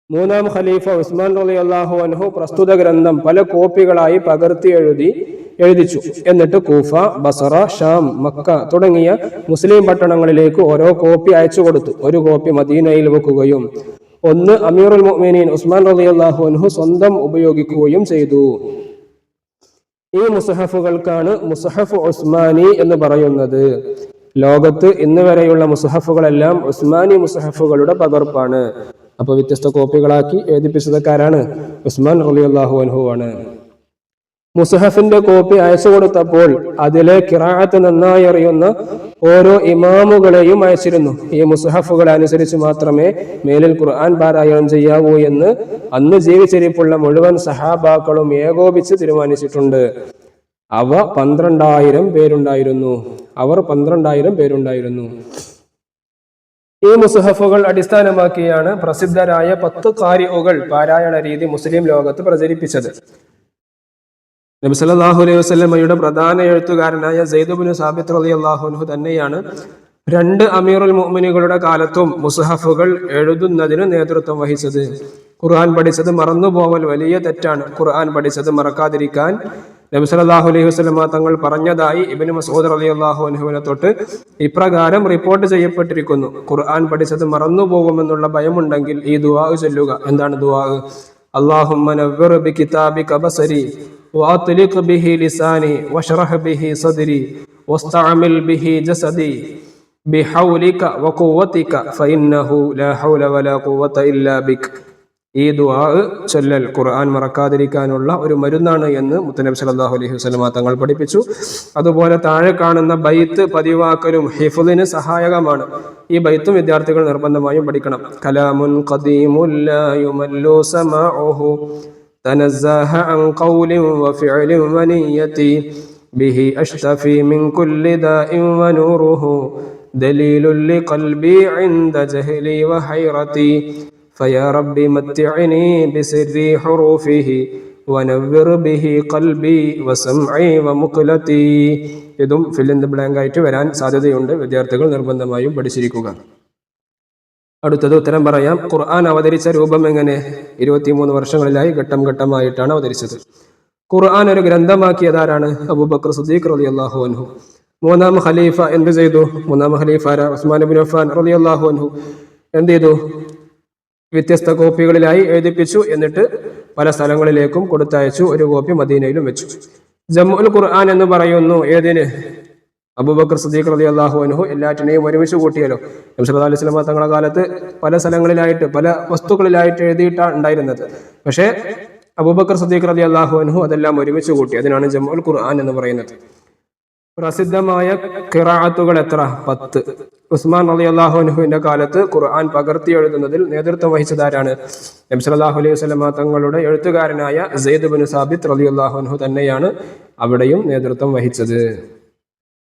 Speaker 1: 3-ാം ഖലീഫ ഉസ്മാൻ റളിയല്ലാഹു അൻഹു പ്രസ്തുത ഗ്രന്ഥം പല കോപ്പികളായി പകർത്തി എഴുതിച്ചു. എന്നിട്ട് കൂഫ, ബസറ, ഷാം, മക്ക തുടങ്ങിയ മുസ്ലിം പട്ടണങ്ങളിലേക്ക് ഓരോ കോപ്പി അയച്ചു കൊടുത്തു. ഒരു കോപ്പി മദീനയിൽ വെക്കുകയും ഒന്ന് അമീറുൽ മുഅ്മിനീൻ ഉസ്മാൻ റളിയല്ലാഹു അൻഹു സ്വന്തം ഉപയോഗിക്കുകയും ചെയ്തു. ഈ മുസഹഫുകൾക്കാണ് മുസഹഫ് ഉസ്മാനി എന്ന് പറയുന്നത്. ലോകത്ത് ഇന്ന് വരെയുള്ള മുസഹഫുകളെല്ലാം ഉസ്മാനി മുസഹഫുകളുടെ പകർപ്പാണ്. അപ്പൊ വ്യത്യസ്ത കോപ്പികളാക്കി എഴുതിപ്പിച്ചതക്കാരാണ്? ഉസ്മാൻ റളിയല്ലാഹു അൻഹു ആണ്. മുസഹഫിന്റെ കോപ്പി അയച്ചു കൊടുത്തപ്പോൾ അതിലെ ഖിറാഅത്ത് നന്നായി അറിയുന്ന ഓരോ ഇമാമുകളെയും അയച്ചിരുന്നു. ഈ മുസഹഫുകൾ അനുസരിച്ച് മാത്രമേ മേലിൽ ഖുർആൻ പാരായണം ചെയ്യാവൂ എന്ന് അന്ന് ജീവിച്ചിരിപ്പുള്ള മുഴുവൻ സഹാബാക്കളും ഏകോപിച്ച് തീരുമാനിച്ചിട്ടുണ്ട്. അവ 12,000 പേരുണ്ടായിരുന്നു. അവർ 12,000 പേരുണ്ടായിരുന്നു. ഈ മുസഹഫുകൾ അടിസ്ഥാനമാക്കിയാണ് പ്രസിദ്ധരായ 10 ഖാരിഉകൾ പാരായണ രീതി മുസ്ലിം ലോകത്ത് പ്രചരിപ്പിച്ചത്. നബി സല്ലല്ലാഹു അലൈഹി വസല്ലമയുടെ പ്രധാന എഴുത്തുകാരനായ സെയ്ദ് ഇബ്നു സാബിത്ത് റളിയല്ലാഹു അൻഹു തന്നെയാണ് രണ്ട് അമീറുൽ മുഅ്മിനീങ്ങളുടെ കാലത്തും മുസ്ഹഫുകൾ എഴുതുന്നതിന് നേതൃത്വം വഹിച്ചത്. ഖുർആൻ പഠിച്ചത് മറന്നുപോവൽ വലിയ തെറ്റാണ്. ഖുർആൻ പഠിച്ചത് മറക്കാതിരിക്കാൻ നബി സല്ലല്ലാഹു അലൈഹി വസല്ലമ തങ്ങൾ പറഞ്ഞതായി ഇബ്നു മസ്ഊദ് റളിയല്ലാഹു അൻഹുവിനെ തൊട്ട് ഇപ്രകാരം റിപ്പോർട്ട് ചെയ്യപ്പെട്ടിരിക്കുന്നു: ഖുർആൻ പഠിച്ചത് മറന്നുപോകുമെന്നുള്ള ഭയമുണ്ടെങ്കിൽ ഈ ദുആ ചൊല്ലുക. എന്താണ് ദുആ? അല്ലാഹുമ്മ നവ്വിർ ബികിതാബിക ബസരി വഅത്ലിഖ് ബിഹി ലിസാനി വശ്റഹ് ബിഹി സദ്രി വസ്തഅമിൽ ബിഹി ജസദി ബിഹൗലിക വഖുവതിക ഫഇന്നഹു ലാ ഹൗല വലാ ഖുവത ഇല്ലാ ബിക്. ഈ ദുആ ചൊല്ലൽ ഖുർആൻ മറക്കാതിരിക്കാനുള്ള ഒരു മരുന്നാണ് എന്ന് മുത്തനബി സല്ലല്ലാഹു അലൈഹി വസല്ലമ തങ്ങൾ പഠിപ്പിച്ചു. അതുപോലെ താഴെ കാണുന്ന ബൈത്ത് പതിവാക്കലും ഹിഫ്ളിന് സഹായകമാണ്. ഈ ബൈത്തും വിദ്യാർത്ഥികൾ നിർബന്ധമായും പഠിക്കണം. കലാമുൻ ഖദീമുൻ ലാ യുമല്ലു സമാഉഹു തനസ്സഹ അൻ ഖൗലിൻ വഫിഅലിൻ വനിയതി ബിഹി അഷ്തഫി മിൻ കുല്ലി ദാഇൻ വനൂറുഹു ദലീലുൻ ലിഖൽബി ഇൻദ ജഹ്ലി വഹൈറതി فيا ربي متعني بسر حروفه ونور به قلبي وسمعي ومقلتي. ഇതും ഫിൽ ഇൻ ദ ബ്ലാങ്ക് ആയിട്ട് വരാൻ സാധ്യതയുണ്ട്. വിദ്യാർത്ഥികൾ നിർബന്ധമായും പഠിച്ചിരിക്കുക. അടുത്തത് ഉത്തരം പറയാം. ഖുർആൻ അവതരിച്ച രൂപം എങ്ങനെ? 23 വർഷങ്ങളിലായി ഘട്ടം ഘട്ടമായിട്ടാണ് അവതരിച്ചത്. ഖുർആൻ ഒരു ഗ്രന്ഥമാക്കിയതാരാണ്? അബൂബക്കർ സിദ്ദീഖ് റളിയല്ലാഹു അൻഹു. മൂന്നാം ഖലീഫ എന്ത് ചെയ്തു? മൂന്നാം ഖലീഫ ഉസ്മാൻ ഇബ്നു അഫ്ഫാൻ റളിയല്ലാഹു അൻഹു എന്ത് ചെയ്തു? വ്യത്യസ്ത കോപ്പികളിലായി എഴുതിപ്പിച്ചു. എന്നിട്ട് പല സ്ഥലങ്ങളിലേക്കും കൊടുത്തയച്ചു. ഒരു കോപ്പി മദീനയിലും വെച്ചു. ജംഉൽ ഖുർആൻ എന്ന് പറയുന്നു ഏതിന്? അബൂബക്കർ സിദ്ദീഖ് റളിയല്ലാഹു അൻഹു എല്ലാറ്റിനെയും ഒരുമിച്ച് കൂട്ടിയല്ലോ. നബി സല്ലല്ലാഹു അലൈഹി വസല്ലം തങ്ങളുടെ കാലത്ത് പല സ്ഥലങ്ങളിലായിട്ട് പല വസ്തുക്കളിലായിട്ട് എഴുതിയിട്ടാണ് ഉണ്ടായിരുന്നത്. പക്ഷേ അബൂബക്കർ സിദ്ദീഖ് റളിയല്ലാഹു അൻഹു അതെല്ലാം ഒരുമിച്ച് കൂട്ടി. അതിനാണ് ജംഉൽ ഖുർആൻ എന്ന് പറയുന്നത്. പ്രസിദ്ധമായ ഖിറാഅത്തുകൾ എത്ര? 10. ഉസ്മാൻ റളിയല്ലാഹു അൻഹുവിന്റെ കാലത്ത് ഖുർആൻ പകർത്തി എഴുതുന്നതിൽ നേതൃത്വം വഹിച്ചതാരാണ്? നബി സല്ലല്ലാഹു അലൈഹി വസല്ലമ തങ്ങളുടെ എഴുത്തുകാരനായ സെയ്ദ് ഇബ്നു സാബിത്ത് റളിയല്ലാഹു അൻഹു തന്നെയാണ് അവിടെയും നേതൃത്വം വഹിച്ചത്.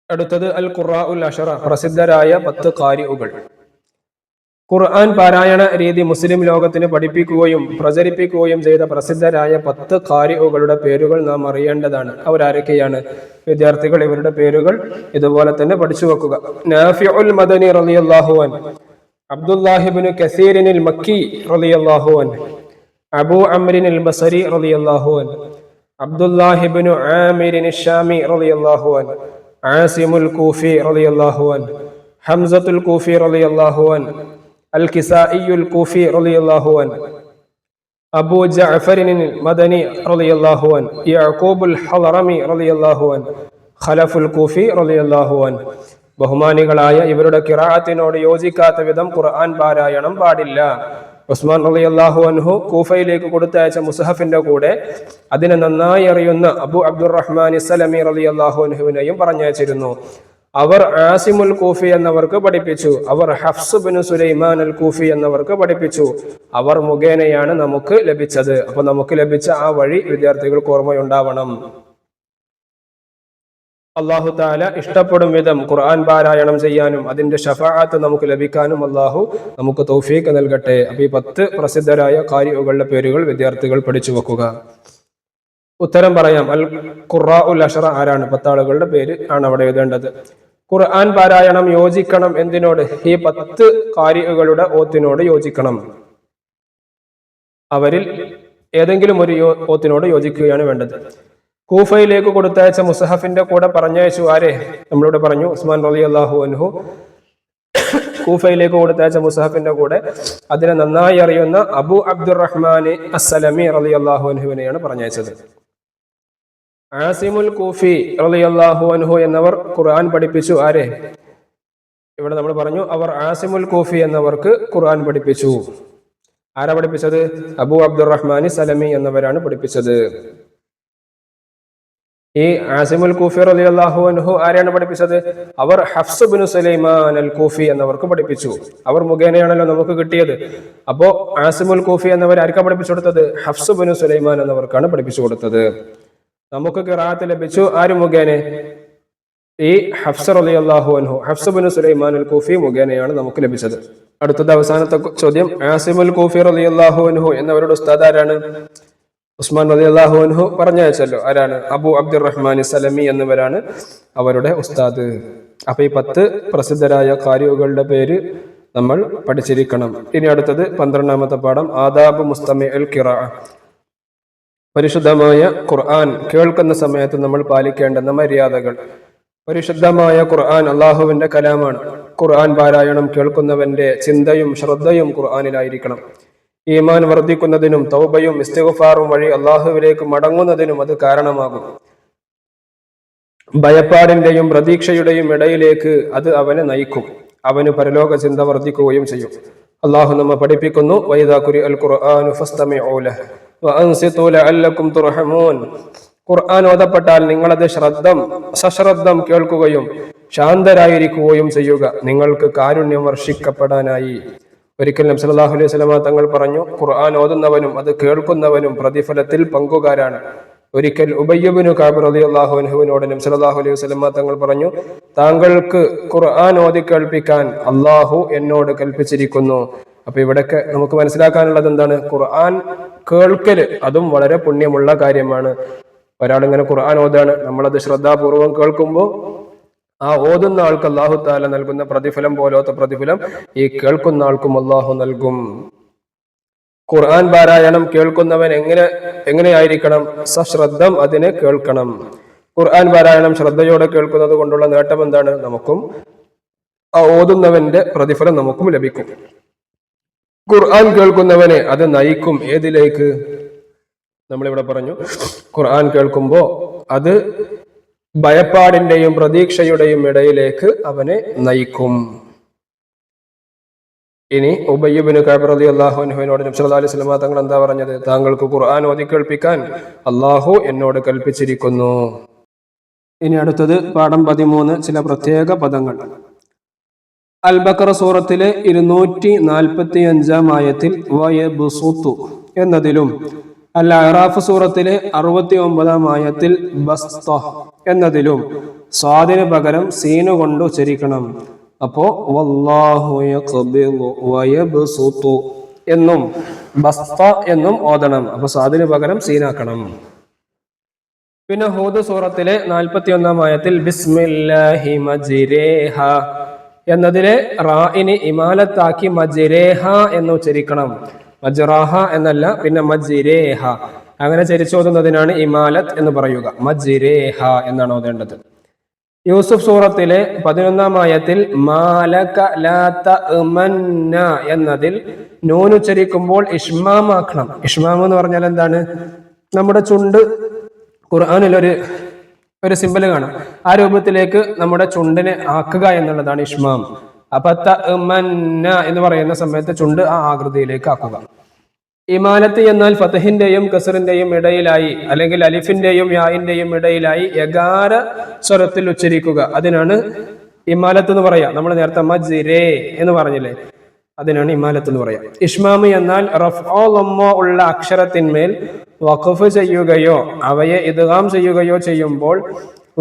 Speaker 1: അടുത്തത് അൽ ഖുറാഉൽ അശറ, പ്രസിദ്ധരായ 10 ഖാരിഉകൾ. ഖുർആൻ പാരായണ രീതി മുസ്ലിം ലോകത്തിന് പഠിപ്പിക്കുകയും പ്രചരിപ്പിക്കുകയും ചെയ്ത പ്രസിദ്ധരായ 10 ഖാരിഉകളുടെ പേരുകൾ നാം അറിയേണ്ടതാണ്. അവരാരൊക്കെയാണ്? വിദ്യാർത്ഥികൾ ഇവരുടെ പേരുകൾ ഇതുപോലെ തന്നെ പഠിച്ചു വെക്കുക. നാഫിഉൽ മദനി റളിയല്ലാഹു അൻഹു, അബ്ദുല്ലാഹി ഇബ്നു കസീറിനിൽ മക്കി റളിയല്ലാഹു അൻഹു, അബൂ അംറിനിൽ ബസരി റളിയല്ലാഹു അൻഹു, അബ്ദുല്ലാഹി ഇബ്നു ആമിറിൻ അശ്ശാമി റളിയല്ലാഹു അൻഹു, ആസിമുൽ കൂഫി റളിയല്ലാഹു അൻഹു, ഹംസത്തുൽ കൂഫി റളിയല്ലാഹു അൻഹു, അൽ കിസാഇയുൽ കൂഫി റളിയല്ലാഹു അൻഹു, അബൂ ജഅഫറിൻ മദനി റളിയല്ലാഹു അൻഹു, യഅഖൂബുൽ ഹളറമി റളിയല്ലാഹു അൻഹു, ഖലഫുൽ കൂഫി റളിയല്ലാഹു അൻഹു. ബഹുമാനികളായ ഇവരുടെ ഖിറാഅത്തിനോട് യോജിക്കാത്ത വിധം ഖുർആൻ പാരായണം പാടില്ല. ഉസ്മാൻ റളിയല്ലാഹു അൻഹു കൂഫയിലേക്ക് കൊടുത്തയച്ച മുസ്ഹഫിന്റെ കൂടെ അതിനെ നന്നായി അറിയുന്ന അബൂ അബ്ദുറഹ്മാൻ സലമി റളിയല്ലാഹു അൻഹുവിനെയും പറഞ്ഞയച്ചിരുന്നു. അവർ ആസിമുൽ കൂഫി എന്നവർക്ക് പഠിപ്പിച്ചു. അവർ ഹഫ്സ് ഇബ്നു സുലൈമാൻ അൽ കൂഫി എന്നവർക്ക് പഠിപ്പിച്ചു. അവർ മുഖേനയാണ് നമുക്ക് ലഭിച്ചത്. അപ്പൊ നമുക്ക് ലഭിച്ച ആ വഴി വിദ്യാർത്ഥികൾക്ക് ഓർമ്മയുണ്ടാവണം. അല്ലാഹു തആല ഇഷ്ടപ്പെടും വിധം ഖുർആൻ പാരായണം ചെയ്യാനും അതിന്റെ ശഫാഅത്ത് നമുക്ക് ലഭിക്കാനും അല്ലാഹു നമുക്ക് തൗഫീഖ് നൽകട്ടെ. അപ്പൊ ഈ 10 പ്രസിദ്ധരായ ഖാരിഉകളുടെ പേരുകൾ വിദ്യാർത്ഥികൾ പഠിച്ചു വെക്കുക. ഉത്തരം പറയാം. അൽ ഖുറാഉൽ അശറ ആരാണ്? 10 ആളുകളുടെ പേര് ആണ് അവിടെ എഴുതേണ്ടത്. ഖുർആൻ പാരായണം യോജിക്കണം എന്തിനോട്? ഈ 10 ഖാരിഉകളുടെ ഓത്തിനോട് യോജിക്കണം. അവരിൽ ഏതെങ്കിലും ഒരു ഓത്തിനോട് യോജിക്കുകയാണ് വേണ്ടത്. കൂഫയിലേക്ക് കൊടുത്തയച്ച മുസ്ഹഫിന്റെ കൂടെ പറഞ്ഞയച്ചു ആരെ? നമ്മളിവിടെ പറഞ്ഞു ഉസ്മാൻ റളിയല്ലാഹു അൻഹു കൂഫയിലേക്ക് കൊടുത്തയച്ച മുസ്ഹഫിന്റെ കൂടെ അതിനെ നന്നായി അറിയുന്ന അബൂ അബ്ദുറഹ്മാൻ അസ്സലമി റളിയല്ലാഹു അൻഹുവിനെയാണ് പറഞ്ഞയച്ചത്. ആസിമുൽ കൂഫി റളിയല്ലാഹു അൻഹു എന്നവർ ഖുർആൻ പഠിപ്പിച്ചു ആരെ? ഇവിടെ നമ്മൾ പറഞ്ഞു അവർ ആസിമുൽ കൂഫി എന്നവർക്ക് ഖുർആൻ പഠിപ്പിച്ചു. ആരാ പഠിപ്പിച്ചത്? അബൂ അബ്ദുറഹ്മാൻ സലമി എന്നവരാണ് പഠിപ്പിച്ചത്. ഈ ആസിമുൽ കൂഫി റളിയല്ലാഹു അൻഹു ആരെയാണ് പഠിപ്പിച്ചത്? അവർ ഹഫ്സ് ഇബ്നു സുലൈമാൻ അൽ കൂഫി എന്നവർക്ക് പഠിപ്പിച്ചു. അവർ മുഖേനയാണല്ലോ നമുക്ക് കിട്ടിയത്. അപ്പോ ആസിമുൽ കൂഫി എന്നവർ ആർക്കാണ് പഠിപ്പിച്ചു കൊടുത്തത്? ഹഫ്സ് ഇബ്നു സുലൈമാൻ എന്നവർക്കാണ് പഠിപ്പിച്ചു കൊടുത്തത്. നമുക്ക് ഖിറാഅത്ത് ലഭിച്ചു ആര് മുഖേന? ഈ ഹഫ്സ് റളിയല്ലാഹു അൻഹു, ഹഫ്സ് ഇബ്നു സുലൈമാൻ അൽ കൂഫി മുഖേനയാണ് നമുക്ക് ലഭിച്ചത്. അടുത്തത് അവസാനത്തെ ചോദ്യം. ആസിമുൽ കൂഫി റളിയല്ലാഹു അൻഹു എന്നവരുടെ ഉസ്താദ് ആരാണ്? ഉസ്മാൻ റളിയല്ലാഹു അൻഹു പറഞ്ഞയച്ചല്ലോ. ആരാണ്? അബു അബ്ദുറഹ്മാൻ സലമി എന്നിവരാണ് അവരുടെ ഉസ്താദ്. അപ്പൊ ഈ 10 പ്രസിദ്ധരായ ഖാരികളുടെ പേര് നമ്മൾ പഠിച്ചിരിക്കണം. ഇനി അടുത്തത് 12ാമത്തെ പാഠം, ആദാബ് മുസ്തമിഉൽ ഖിറാഅ. പരിശുദ്ധമായ ഖുർആൻ കേൾക്കുന്ന സമയത്ത് നമ്മൾ പാലിക്കേണ്ടുന്ന മര്യാദകൾ. പരിശുദ്ധമായ ഖുർആൻ അള്ളാഹുവിന്റെ കലാമാണ്. ഖുർആൻ പാരായണം കേൾക്കുന്നവന്റെ ചിന്തയും ശ്രദ്ധയും ഖുർആനിലായിരിക്കണം. ഈമാൻ വർദ്ധിക്കുന്നതിനും തൗബയും ഇസ്തിഗ്ഫാറും വഴി അള്ളാഹുവിലേക്ക് മടങ്ങുന്നതിനും അത് കാരണമാകും. ഭയപ്പാടിന്റെയും പ്രതീക്ഷയുടെയും ഇടയിലേക്ക് അത് അവനെ നയിക്കും. അവന് പരലോക ചിന്ത വർദ്ധിക്കുകയും ചെയ്യും. അള്ളാഹു നമ്മെ പഠിപ്പിക്കുന്നു, വഇദാ ഖുരിഅൽ ഖുർആനു ഫസ്തമിഉ ലഹു വഅൻസിതു ലഅല്ലകും തുർഹമൂൻ. ഖുർആൻ ഓതപ്പെട്ടാൽ നിങ്ങളത് സശ്രദ്ധം കേൾക്കുകയും ശാന്തരായിരിക്കുകയും ചെയ്യുക, നിങ്ങൾക്ക് കാരുണ്യം വർഷിക്കപ്പെടാനായി. ഒരിക്കൽ നബി സല്ലല്ലാഹു അലൈഹി വസല്ലം തങ്ങൾ പറഞ്ഞു, ഖുർആൻ ഓതുന്നവനും അത് കേൾക്കുന്നവനും പ്രതിഫലത്തിൽ പങ്കുകാരാണ്. ഒരിക്കൽ ഉബയ്യ് ഇബ്നു കഅബ് റളിയല്ലാഹു അൻഹുവിനോട് നബി സല്ലല്ലാഹു അലൈഹി വസല്ലം തങ്ങൾ പറഞ്ഞു, താങ്കൾക്ക് ഖുർആൻ ഓതി കേൾപ്പിക്കാൻ അള്ളാഹു എന്നോട് കൽപ്പിച്ചിരിക്കുന്നു. അപ്പൊ ഇവിടൊക്കെ നമുക്ക് മനസ്സിലാക്കാനുള്ളത് എന്താണ്? ഖുർആൻ കേൾക്കല് അതും വളരെ പുണ്യമുള്ള കാര്യമാണ്. ഒരാളിങ്ങനെ ഖുർആൻ ഓതാണ്, നമ്മളത് ശ്രദ്ധാപൂർവം കേൾക്കുമ്പോൾ ആ ഓതുന്ന ആൾക്ക് അല്ലാഹു തആല നൽകുന്ന പ്രതിഫലം പോലത്തെ പ്രതിഫലം ഈ കേൾക്കുന്ന ആൾക്കും അല്ലാഹു നൽകും. ഖുർആൻ പാരായണം കേൾക്കുന്നവൻ എങ്ങനെയായിരിക്കണം? സശ്രദ്ധം അതിനെ കേൾക്കണം. ഖുർആൻ പാരായണം ശ്രദ്ധയോടെ കേൾക്കുന്നത് കൊണ്ടുള്ള നേട്ടം എന്താണ്? നമുക്കും ആ ഓതുന്നവന്റെ പ്രതിഫലം നമുക്കും ലഭിക്കും. ഖുർആൻ കേൾക്കുന്നവനെ അത് നയിക്കും. ഏതിലേക്ക്? നമ്മളിവിടെ പറഞ്ഞു, ഖുർആൻ കേൾക്കുമ്പോ അത് ഭയപ്പാടിന്റെയും പ്രതീക്ഷയുടെയും ഇടയിലേക്ക് അവനെ നയിക്കും. ഇനി ഉബയ്യ് ഇബ്നു കഅബ് റളിയല്ലാഹു അൻഹുവിനോട് നബി സല്ലല്ലാഹു അലൈഹി വസല്ലം തങ്ങൾ എന്താ പറഞ്ഞത്? താങ്കൾക്ക് ഖുർആൻ ഓതി കേൾപ്പിക്കാൻ അല്ലാഹു എന്നോട് കൽപ്പിച്ചിരിക്കുന്നു. ഇനി അടുത്തത് പാഠം 13, ചില പ്രത്യേക പദങ്ങൾ. അൽ ബഖറ സൂറത്തിലെ 245-ാം ആയത്തിൽ വയബ്സുതു എന്നതിലും അൽ അറാഫ് സൂറത്തിലെ 69-ാം ആയത്തിൽ ബസ്ത എന്നതിലും സ്വാദിന് പകരം സീന് കൊണ്ട് ഉച്ചരിക്കണം. അപ്പോ വല്ലാഹു യഖ്ബിദു വയബ്സുതു എന്നും ബസ്ത എന്നും ഓതണം. അപ്പൊ സ്വാദിന് പകരം സീനാക്കണം. പിന്നെ ഹൂദ് സൂറത്തിലെ 41-ാം ആയത്തിൽ ബിസ്മില്ലാഹി മജ്രിഹ എന്നതിലെ റാഇന് ഇമാലത്താക്കി മജ്രേഹ എന്ന് ഉച്ചരിക്കണം. മജ്റാഹ എന്നല്ല, പിന്നെ മജ്രേഹ. അങ്ങനെ ചരിച്ചോതുന്നതിനാണ് ഇമാലത്ത് എന്ന് പറയുക. മജ്രേഹ എന്നാണ് ഓതേണ്ടത്. യൂസുഫ് സൂറത്തിലെ 11-ാം ആയത്തിൽ മാലക ലാ തഅമന്ന എന്നതിൽ നൂൻ ഉച്ചരിക്കുമ്പോൾ ഇഷ്മാമാക്കണം. ഇഷ്മാം എന്ന് പറഞ്ഞാൽ എന്താണ്? നമ്മുടെ ചുണ്ട് ഖുർആനിൽ ഒരു സിമ്പൽ കാണാം. ആ രൂപത്തിലേക്ക് നമ്മുടെ ചുണ്ടിനെ ആക്കുക എന്നുള്ളതാണ് ഇഷ്മാം. അപ്പൊ തഅമന്ന എന്ന് പറയുന്ന സമയത്ത് ചുണ്ട് ആ ആകൃതിയിലേക്ക് ആക്കുക. ഇമാലത്ത് എന്നാൽ ഫതഹിന്റെയും കസറിന്റെയും ഇടയിലായി, അല്ലെങ്കിൽ അലിഫിന്റെയും യാഇന്റെയും ഇടയിലായി യഗാര സ്വരത്തിൽ ഉച്ചരിക്കുക. അതിനാണ് ഇമാലത്ത് എന്ന് പറയാ. നമ്മൾ നേരത്തെ മജ്രേ എന്ന് പറഞ്ഞില്ലേ, അതിനാണ് ഇമാലത്ത് എന്ന് പറയാം. ഇഷ്മാമ് എന്നാൽ റഫ്ഉ ദമ്മ ഉള്ള അക്ഷരത്തിന്മേൽ വഖഫ് ചെയ്യുകയോ അവയെ ഇദ്ഗാം ചെയ്യുകയോ ചെയ്യുമ്പോൾ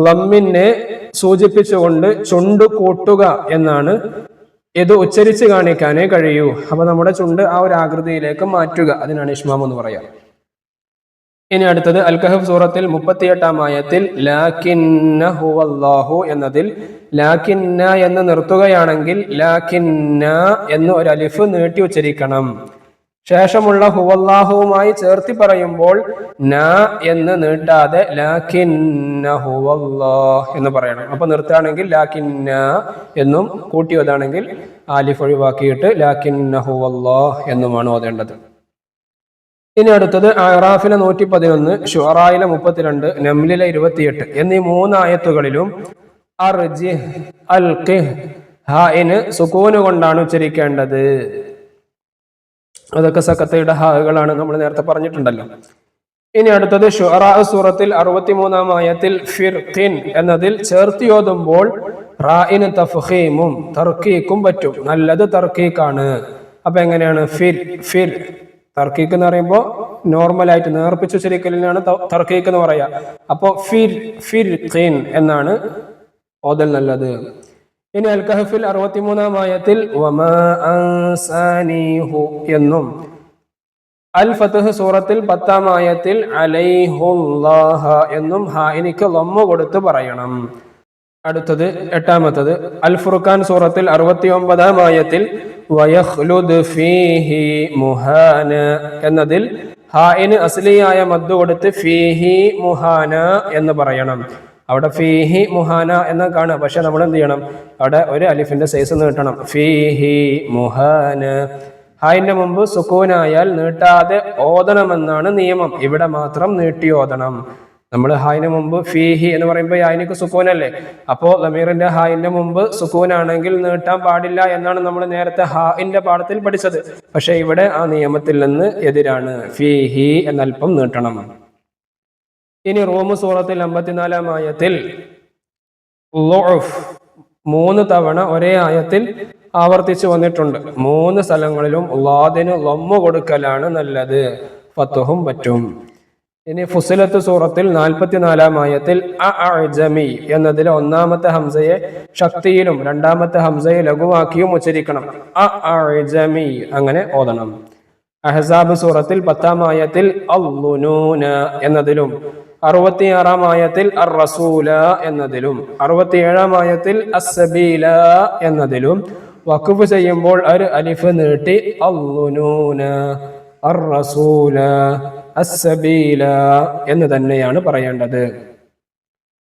Speaker 1: ലമ്മിനെ സൂചിപ്പിച്ചുകൊണ്ട് ചുണ്ട് കൂട്ടുക എന്നാണ്. ഇത് ഉച്ചരിച്ച് കാണിക്കാനേ കഴിയൂ. അപ്പൊ നമ്മുടെ ചുണ്ട് ആ ഒരു ആകൃതിയിലേക്ക് മാറ്റുക, അതിനാണ് ഇഷ്മാം എന്ന് പറയാം. ഇനി അടുത്തത് അൽ കഹഫ് സൂറത്തിൽ 38-ാം ആയത്തിൽ ലാകിന്ന ഹുവല്ലാഹു എന്നതിൽ ലാകിന്ന എന്ന് നിർത്തുകയാണെങ്കിൽ ലാകിന്ന എന്ന് ഒരു അലിഫ് നീട്ടി ഉച്ചരിക്കണം. ശേഷമുള്ള ഹുവല്ലാഹുവുമായി ചേർത്തി പറയുമ്പോൾ ന എന്ന് നീട്ടാതെ ലാകിന്ന ഹുവല്ലാഹ് എന്ന് പറയണം. അപ്പൊ നിർത്തുകയാണെങ്കിൽ ലാകിന്ന എന്നും, കൂട്ടിയതാണെങ്കിൽ ആലിഫ് ഒഴിവാക്കിയിട്ട് ലാകിന്ന ഹുവല്ലാഹ് എന്നുമാണ് ഓതേണ്ടത്. ഇനി അടുത്തത് അറാഫിലെ 111, ശുഅറായിലെ 32, നംലിലെ 28 എന്നീ 3 ആയത്തുകളിലും അർജിഹ് അൽഖിഹ് ഹാഇന് സുകൂന് കൊണ്ടാണ് ഉച്ചരിക്കേണ്ടത്. അതൊക്കെ സക്കത്തയുടെ ഹാകളാണ്, നമ്മൾ നേരത്തെ പറഞ്ഞിട്ടുണ്ടല്ലോ. ഇനി അടുത്തത് ശുഅറാ സൂറത്തിൽ 63-ാം ആയത്തിൽ ഫിർഖിൻ എന്നതിൽ ചേർത്തിയോതുമ്പോൾ റാഇന് തഫ്ഖീമും തർക്കീക്കും പറ്റും. നല്ലത് തർക്കീക്കാണ്. അപ്പൊ എങ്ങനെയാണ്? ഫിർ തർക്കീക്ക് എന്ന് പറയുമ്പോൾ നോർമലായിട്ട് നേർപ്പിച്ചു ഉച്ചരിക്കലിനാണ് തർക്കീക്ക് എന്ന് പറയാ. അപ്പോ ഫിർഖിൻ എന്നാണ് ഓതൽ നല്ലത്. ഇനി അൽ കഹഫിൽ 63-ാം ആയത്തിൽ വമാ അൻസാനിഹു എന്നും അൽ ഫത്ഹ് സൂറത്തിൽ 10-ാം ആയത്തിൽ അലൈഹുല്ലാഹ എന്നും ഹായിനിക്ക് ലമ്മ കൊടുത്ത് പറയണം. അടുത്തത് 8-ാമത്തത് അൽ ഫുർഖാൻ സൂറത്തിൽ 69-ാം ആയത്തിൽ വയഖ്ലുദ് ഫീഹി മുഹാന എന്നതിൽ ഹായിന് അസ്ലിയായ മദ്ദ് കൊടുത്ത് ഫീഹി മുഹാന എന്ന് പറയണം. അവിടെ ഫീഹി മുഹാന എന്ന് കാണുക, പക്ഷെ നമ്മൾ എന്ത് ചെയ്യണം, അവിടെ ഒരു അലിഫിന്റെ സൈസ് നീട്ടണം. ഫീഹി മുഹാന. ഹായിന്റെ മുമ്പ് സുക്കൂനായാൽ നീട്ടാതെ ഓതണമെന്നാണ് നിയമം. ഇവിടെ മാത്രം നീട്ടി ഓതണം. നമ്മൾ ഹായിന് മുമ്പ് ഫീഹി എന്ന് പറയുമ്പോൾ യാനിക്ക് സുക്കൂനല്ലേ, അപ്പോ ലമീറിന്റെ ഹായിന്റെ മുമ്പ് സുക്കൂനാണെങ്കിൽ നീട്ടാൻ പാടില്ല എന്നാണ് നമ്മൾ നേരത്തെ ഹായിന്റെ പാഠത്തിൽ പഠിച്ചത്. പക്ഷെ ഇവിടെ ആ നിയമത്തിൽ നിന്ന് എതിരാണ്, ഫീഹി എന്നൽപ്പം നീട്ടണം. ഇനി റൂം സൂറത്തിൽ 54-ാം ആയത്തിൽ 3 തവണ ഒരേ ആയത്തിൽ ആവർത്തിച്ചു വന്നിട്ടുണ്ട്. 3 സ്ഥലങ്ങളിലും ലാദിന് ലമ്മ കൊടുക്കലാണ് നല്ലത്, ഫത്ഹും പറ്റും. ഇനി ഫുസിലത്ത് സൂറത്തിൽ 44-ാം ആയത്തിൽ അഅജമി എന്നതിൽ 1-ാമത്തെ ഹംസയെ ശക്തിയിലും 2-ാമത്തെ ഹംസയെ ലഘുവാക്കിയും ഉച്ചരിക്കണം. അഅജമി അങ്ങനെ ഓതണം. അഹ്സാബ് സൂറത്തിൽ 10-ാം ആയത്തിൽ അൽലുനൂന എന്നതിലും 66-ാം ആയത്തിൽ അർ റസൂല എന്നതിലും 67-ാം ആയത്തിൽ അസ്സബീല എന്നതിലും വഖഫ് ചെയ്യുമ്പോൾ ഒരു അലിഫ് നീട്ടി അൽലുനൂന അർ റസൂല അസ്സബീല എന്ന് തന്നെയാണ് പറയേണ്ടത്.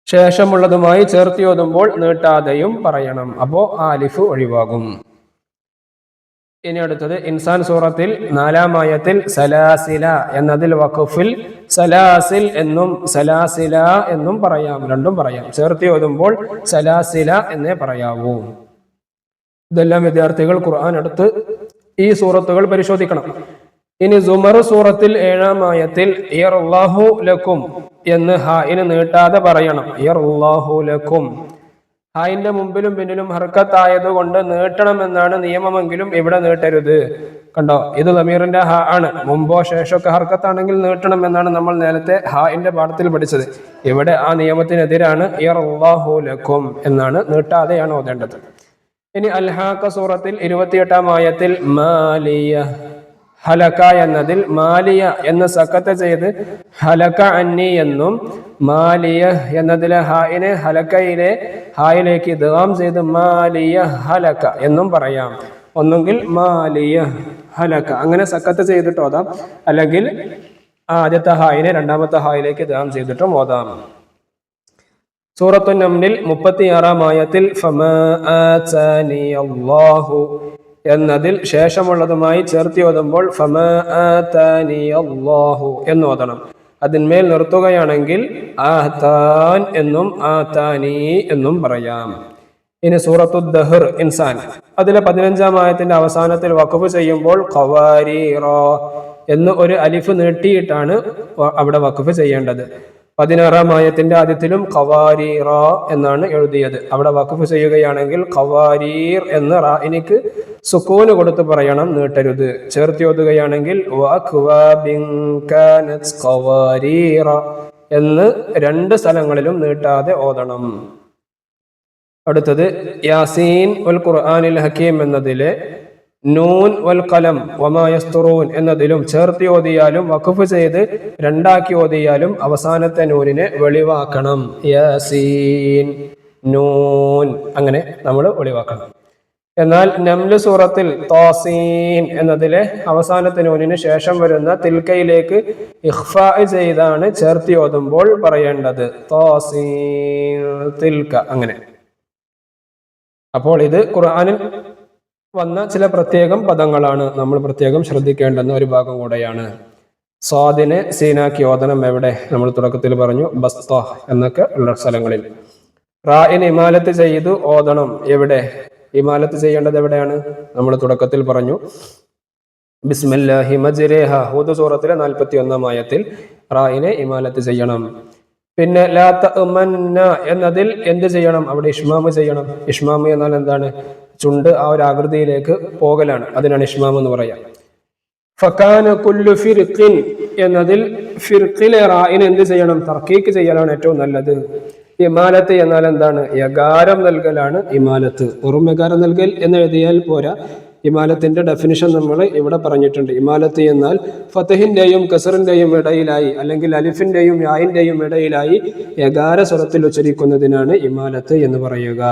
Speaker 1: ശേഷമുള്ളതുമായി ചേർത്തി ഓതുമ്പോൾ നീട്ടാതെയും പറയണം, അപ്പോ ആ അലിഫ് ഒഴിവാകും. ഇനി അടുത്തത് ഇൻസാൻ സൂറത്തിൽ 4-ാം ആയത്തിൽ സലാസില എന്നതിൽ വഖഫിൽ സലാസിൽ എന്നും സലാസില എന്നും പറയാം, രണ്ടും പറയാം. ചേർത്തി ഓതുമ്പോൾ സലാസില എന്നേ പറയാവൂ. ഇതെല്ലാം വിദ്യാർത്ഥികൾ ഖുർആൻ എടുത്ത് ഈ സൂറത്തുകൾ പരിശോധിക്കണം. ഇനി സുമർ സൂറത്തിൽ 7-ാം ആയത്തിൽ യർല്ലാഹു ലക്കും എന്ന് ഹായിന് നീട്ടാതെ പറയണം. യർല്ലാഹു ലക്കും. ഹായിന്റെ മുമ്പിലും പിന്നിലും ഹർക്കത്തായത് കൊണ്ട് നീട്ടണമെന്നാണ് നിയമമെങ്കിലും ഇവിടെ നീട്ടരുത്. കണ്ടോ, ഇത് ലമീറിന്റെ ഹ ആണ്. മുമ്പോ ശേഷമൊക്കെ ഹർക്കത്താണെങ്കിൽ നീട്ടണം എന്നാണ് നമ്മൾ നേരത്തെ ഹായിന്റെ പാഠത്തിൽ പഠിച്ചത്. ഇവിടെ ആ നിയമത്തിനെതിരാണ്. യർല്ലാഹു ലക്കും എന്നാണ്, നീട്ടാതെയാണ് ഓതേണ്ടത്. ഇനി അൽഹാഖ സൂറത്തിൽ 28-ാം ആയത്തിൽ മാലിയ ഹലക എന്നതിൽ മാലിയ എന്ന് സക്കത്ത് ചെയ്ത് ഹലക അന്നി എന്നും, മാലിയ എന്നതിലെ ഹായിനെ ഹലക്കയിലെ ഹായിലേക്ക് ഇദ്ഗാം ചെയ്ത് മാലിയ ഹലക എന്നും പറയാം. ഒന്നുകിൽ മാലിയ ഹലക അങ്ങനെ സക്കത്ത് ചെയ്തിട്ട് ഓതാം, അല്ലെങ്കിൽ ആദ്യത്തെ ഹായിനെ 2-ാമത്തെ ഹായിലേക്ക് ഇദ്ഗാം ചെയ്തിട്ടും ഓതാം. സൂറത്തു നംലിൽ 36-ാം ആയത്തിൽ ഫമാ ആതാനി അല്ലാഹു എന്നതിൽ ശേഷമുള്ളതുമായി ചേർത്തി ഓതുമ്പോൾ ഫമാ ആതാനി അല്ലാഹു എന്ന് ഓതണം. അതിന്മേൽ നിർത്തുകയാണെങ്കിൽ ആതാൻ എന്നും ആതാനി എന്നും പറയാം. ഇനി സൂറത്തു ദഹർ ഇൻസാൻ അതിലെ 15-ാം ആയത്തിന്റെ അവസാനത്തിൽ വഖഫ് ചെയ്യുമ്പോൾ ഖവാരീറ എന്ന് ഒരു അലിഫ് നീട്ടിയിട്ടാണ് അവിടെ വഖഫ് ചെയ്യേണ്ടത്. 16-ാം ആയത്തിന്റെ ആദ്യത്തിലും ഖവാരീറ എന്നാണ് എഴുതിയത്. അവിടെ വഖഫ് ചെയ്യുകയാണെങ്കിൽ ഖവാരീർ എന്ന് റാഇനിക്ക് സുക്കൂന് കൊടുത്ത് പറയണം, നീട്ടരുത്. ചേർത്തി ഓതുകയാണെങ്കിൽ വഅക്വാബിൻ കാനത് ഖവാരീറ എന്ന് 2 സ്ഥലങ്ങളിലും നീട്ടാതെ ഓതണം. അടുത്തത് യാസീൻ വൽ ഖുർആനിൽ ഹകീം എന്നതിലെ നൂൻ വൽ ഖലം വമാ യസ്തുറൂൻ എന്നതിലും ചേർത്തി ഓതിയാലും വഖഫ് ചെയ്ത് 2ആക്കി ഓതിയാലും അവസാനത്തെ നൂനിനെ വെളിവാക്കണം. യാസീൻ നൂൻ അങ്ങനെ നമ്മൾ വെളിവാക്കണം. എന്നാൽ നംല് സൂറത്തിൽ താസീൻ എന്നതിലെ അവസാനത്തെ നൂനിന് ശേഷം വരുന്ന തിൽക്കയിലേക്ക് ഇഖ്ഫാ ചെയ്താണ് ചേർത്തി ഓതുമ്പോൾ പറയേണ്ടത്. താസീൻ തിൽക അങ്ങനെ. അപ്പോൾ ഇത് ഖുർആനിൽ വന്ന ചില പ്രത്യേകം പദങ്ങളാണ്, നമ്മൾ പ്രത്യേകം ശ്രദ്ധിക്കേണ്ടുന്ന ഒരു ഭാഗം കൂടെയാണ്. സ്വാദിനെ സീനാക്കി ഓതണം എവിടെ? നമ്മൾ തുടക്കത്തിൽ പറഞ്ഞു, ബസ്ത എന്നൊക്കെ ഉള്ള സ്ഥലങ്ങളിൽ. റായിന് ഇമാലത്ത് ചെയ്ത് ഓതണം എവിടെ? ഇമാലത്ത് ചെയ്യേണ്ടത് എവിടെയാണ്? നമ്മൾ തുടക്കത്തിൽ പറഞ്ഞു ബിസ്മില്ലാഹി മജ്രിഹ ഹൂദ് സൂറത്തിലെ 41-ാം ആയത്തിൽ റായിനെ ഇമാലത്ത് ചെയ്യണം. പിന്നെ ലാ തഅമന്ന എന്നതിൽ എന്ത് ചെയ്യണം? അവിടെ ഇഷ്മാമ് ചെയ്യണം. ഇഷ്മാമ് എന്നാൽ എന്താണ്? ചുണ്ട് ആ ഒരു ആകൃതിയിലേക്ക് പോകലാണ്, അതിനാണ് ഇഷ്മാം എന്ന് പറയാം. ഫകാന കുല്ലു ഫിർഖിൻ എന്നതിൽ ഫിർഖിലെ റായിന് എന്ത് ചെയ്യണം? തർക്കീക്ക് ചെയ്യലാണ് ഏറ്റവും നല്ലത്. ഇമാലത്ത് എന്നാൽ എന്താണ്? യകാരം നൽകലാണ് ഇമാലത്ത്. വെറും യകാരം നൽകൽ എന്ന് എഴുതിയാൽ പോരാ, ഇമാലത്തിന്റെ ഡെഫിനിഷൻ നമ്മൾ ഇവിടെ പറഞ്ഞിട്ടുണ്ട്. ഇമാലത്ത് എന്നാൽ ഫതഹിന്റെയും കസറിന്റെയും ഇടയിലായി അല്ലെങ്കിൽ അലിഫിന്റെയും യായിന്റെയും ഇടയിലായി യകാര സ്വരത്തിൽ ഉച്ചരിക്കുന്നതിനാണ് ഇമാലത്ത് എന്ന് പറയുക.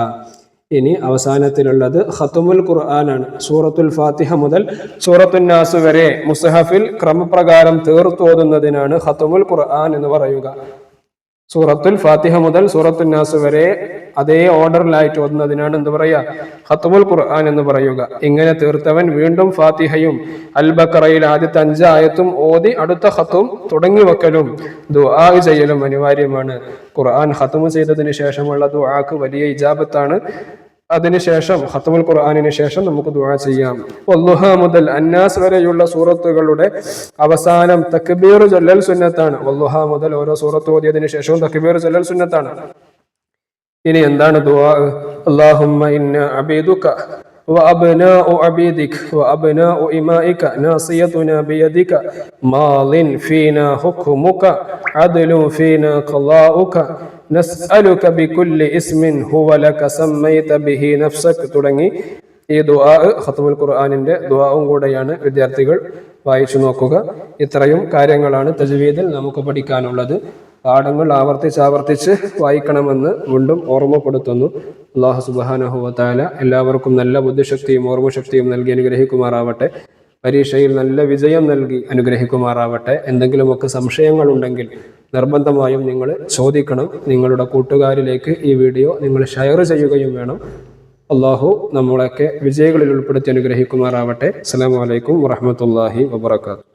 Speaker 1: ഇനി അവസാനത്തിലുള്ളത് ഖത്മുൽ ഖുർആനാണ്. സൂറത്തുൽ ഫാത്തിഹ മുതൽ സൂറത്തുൻ നാസ് വരെ മുസ്ഹഫിൽ ക്രമപ്രകാരം തീർത്തോതുന്നതിനാണ് ഖത്മുൽ ഖുർആൻ എന്ന് പറയുക. സൂറത്തുൽ ഫാത്തിഹ മുതൽ സൂറത്തുൻ നാസ് വരെ അതേ ഓർഡറിലായിട്ട് ഓതുന്നതിനാണ് എന്ത് പറയുക? ഖത്മുൽ ഖുർആൻ എന്ന് പറയുക. ഇങ്ങനെ തീർത്തവൻ വീണ്ടും ഫാത്തിഹയും അൽ ബഖറയിൽ ആദ്യത്തെ 5 ആയത്തും ഓതി അടുത്ത ഖത്തും തുടങ്ങി വെക്കലും ദുആ ചെയ്യലും അനിവാര്യമാണ്. ഖുർആൻ ഖത്മു ചെയ്തതിന് ശേഷമുള്ള ദുആക്ക് വലിയ ഇജാബത്താണ്. അതിനുശേഷം ഖത്മുൽ ഖുർആനിന് ശേഷം നമുക്ക് ദുആ ചെയ്യാം. വദ്ദുഹ മുതൽ അന്നാസ് വരെയുള്ള സൂറത്തുകളുടെ അവസാനം തക്ബീർ ചൊല്ലൽ സുന്നത്താണ്. വദ്ദുഹ മുതൽ ഓരോ സൂറത്ത് ഓതിയതിനു ശേഷവും തക്ബീർ ചൊല്ലൽ സുന്നത്താണ്. ഇനി എന്താണ് ദുആ? അല്ലാഹുമ്മ ഇന്ന അബീദുക وأبناء عبيدك وأبناء إمائك ناصيتنا بيدك ماض فينا حكمك عدل فينا قضاؤك نسألك بكل اسم هو لك سميت به نفسك തുടങ്ങി ഈ ദുആ ഖത്മുൽ ഖുർആനിന്റെ ദുആവും കൂടെയാണ്. വിദ്യാർത്ഥികൾ വായിച്ചു നോക്കുക. ഇത്രയും കാര്യങ്ങളാണ് തജ്വീദിൽ നമുക്ക് പഠിക്കാനുള്ളത്. പാഠങ്ങൾ ആവർത്തിച്ച് വായിക്കണമെന്ന് വീണ്ടും ഓർമ്മപ്പെടുത്തുന്നു. അല്ലാഹു സുബ്ഹാനഹു വ തആല എല്ലാവർക്കും നല്ല ബുദ്ധിശക്തിയും ഓർമ്മശക്തിയും നൽകി അനുഗ്രഹിക്കുമാറാവട്ടെ. പരീക്ഷയിൽ നല്ല വിജയം നൽകി അനുഗ്രഹിക്കുമാറാവട്ടെ. എന്തെങ്കിലുമൊക്കെ സംശയങ്ങളുണ്ടെങ്കിൽ നിർബന്ധമായും നിങ്ങൾ ചോദിക്കണം. നിങ്ങളുടെ കൂട്ടുകാരിലേക്ക് ഈ വീഡിയോ നിങ്ങൾ ഷെയർ ചെയ്യുകയും വേണം. അല്ലാഹു നമ്മളൊക്കെ വിജയികളിൽ ഉൾപ്പെടുത്തി അനുഗ്രഹിക്കുമാറാവട്ടെ. അസ്സലാമു അലൈക്കും വറഹ്മത്തുള്ളാഹി വബറകാതുഹു.